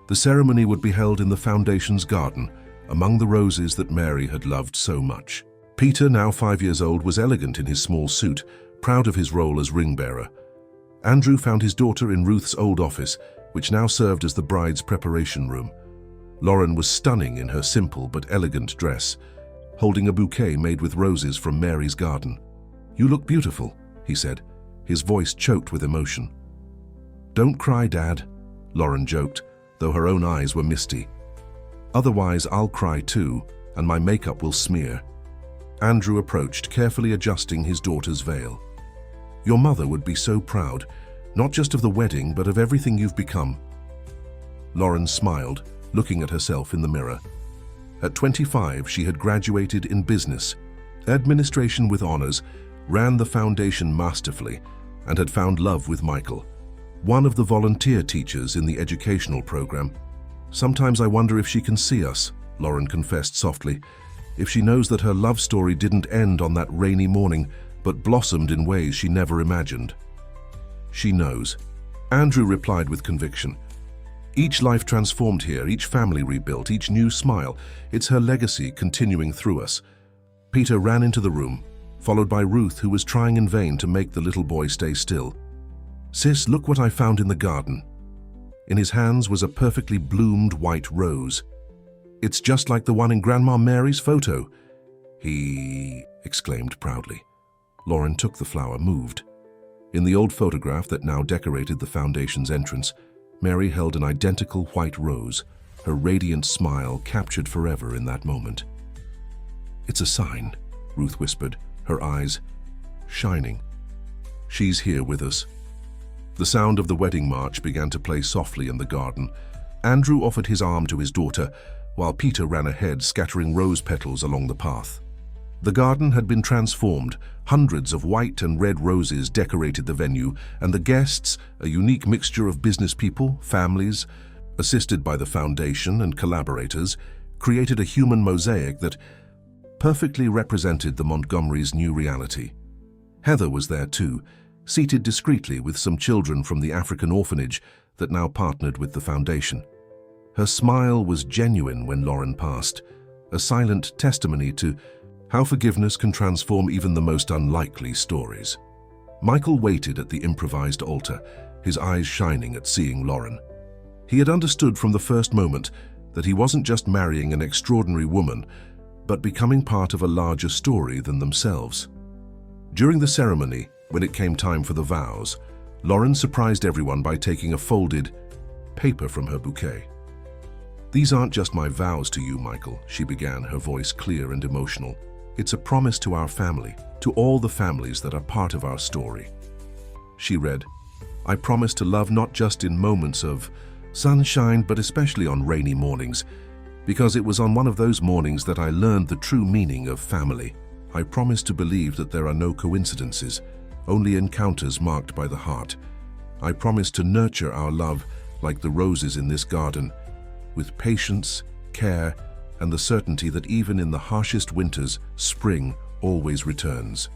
The ceremony would be held in the foundation's garden, among the roses that Mary had loved so much. Peter, now 5 years old, was elegant in his small suit, proud of his role as ring-bearer. Andrew found his daughter in Ruth's old office, which now served as the bride's preparation room. Lauren was stunning in her simple but elegant dress, holding a bouquet made with roses from Mary's garden. "You look beautiful," he said, his voice choked with emotion. "Don't cry, Dad," Lauren joked, though her own eyes were misty. "Otherwise I'll cry too, and my makeup will smear." Andrew approached, carefully adjusting his daughter's veil. "Your mother would be so proud, not just of the wedding, but of everything you've become." Lauren smiled, looking at herself in the mirror. At 25, she had graduated in business, administration with honors, ran the foundation masterfully, and had found love with Michael, one of the volunteer teachers in the educational program. "Sometimes I wonder if she can see us," Lauren confessed softly, "if she knows that her love story didn't end on that rainy morning, but blossomed in ways she never imagined." "She knows," Andrew replied with conviction. "Each life transformed here, each family rebuilt, each new smile. It's her legacy continuing through us." Peter ran into the room, followed by Ruth, who was trying in vain to make the little boy stay still. "Sis, look what I found in the garden." In his hands was a perfectly bloomed white rose. It's just like the one in Grandma Mary's photo," he exclaimed proudly. Lauren took the flower, moved. In the old photograph that now decorated the foundation's entrance, Mary held an identical white rose, her radiant smile captured forever in that moment. "It's a sign," Ruth whispered, her eyes shining. "She's here with us." The sound of the wedding march began to play softly in the garden. Andrew offered his arm to his daughter, while Peter ran ahead, scattering rose petals along the path. The garden had been transformed. Hundreds of white and red roses decorated the venue, and the guests, a unique mixture of business people, families, assisted by the foundation and collaborators, created a human mosaic that perfectly represented the Montgomerys' new reality. Heather was there too, seated discreetly with some children from the African orphanage that now partnered with the foundation. Her smile was genuine when Lauren passed, a silent testimony to how forgiveness can transform even the most unlikely stories. Michael waited at the improvised altar, his eyes shining at seeing Lauren. He had understood from the first moment that he wasn't just marrying an extraordinary woman, but becoming part of a larger story than themselves. During the ceremony, when it came time for the vows, Lauren surprised everyone by taking a folded paper from her bouquet. "These aren't just my vows to you, Michael," she began, her voice clear and emotional. "It's a promise to our family, to all the families that are part of our story." She read, "I promise to love not just in moments of sunshine, but especially on rainy mornings, because it was on one of those mornings that I learned the true meaning of family. I promise to believe that there are no coincidences, only encounters marked by the heart. I promise to nurture our love like the roses in this garden, with patience, care, and the certainty that even in the harshest winters, spring always returns."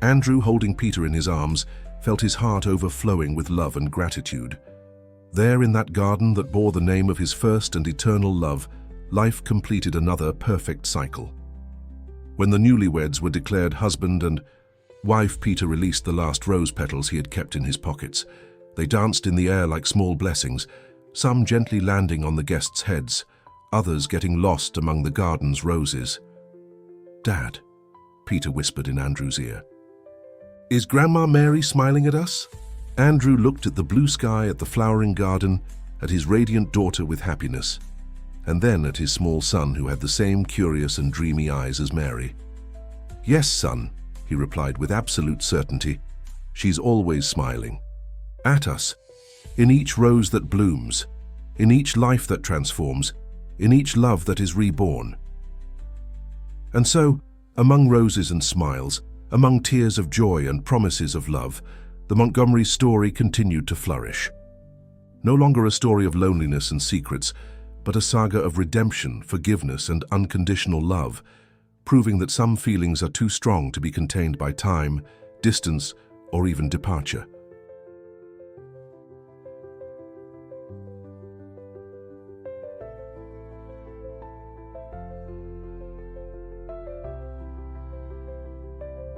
Andrew, holding Peter in his arms, felt his heart overflowing with love and gratitude. There in that garden that bore the name of his first and eternal love, life completed another perfect cycle. When the newlyweds were declared husband and wife, Peter released the last rose petals he had kept in his pockets. They danced in the air like small blessings, some gently landing on the guests' heads, others getting lost among the garden's roses. "Dad," Peter whispered in Andrew's ear. "Is Grandma Mary smiling at us?" Andrew looked at the blue sky, at the flowering garden, at his radiant daughter with happiness, and then at his small son who had the same curious and dreamy eyes as Mary. "Yes, son," he replied with absolute certainty. "She's always smiling. At us, in each rose that blooms, in each life that transforms, in each love that is reborn." And so, among roses and smiles, among tears of joy and promises of love, the Montgomery story continued to flourish. No longer a story of loneliness and secrets, but a saga of redemption, forgiveness, and unconditional love, proving that some feelings are too strong to be contained by time, distance, or even departure.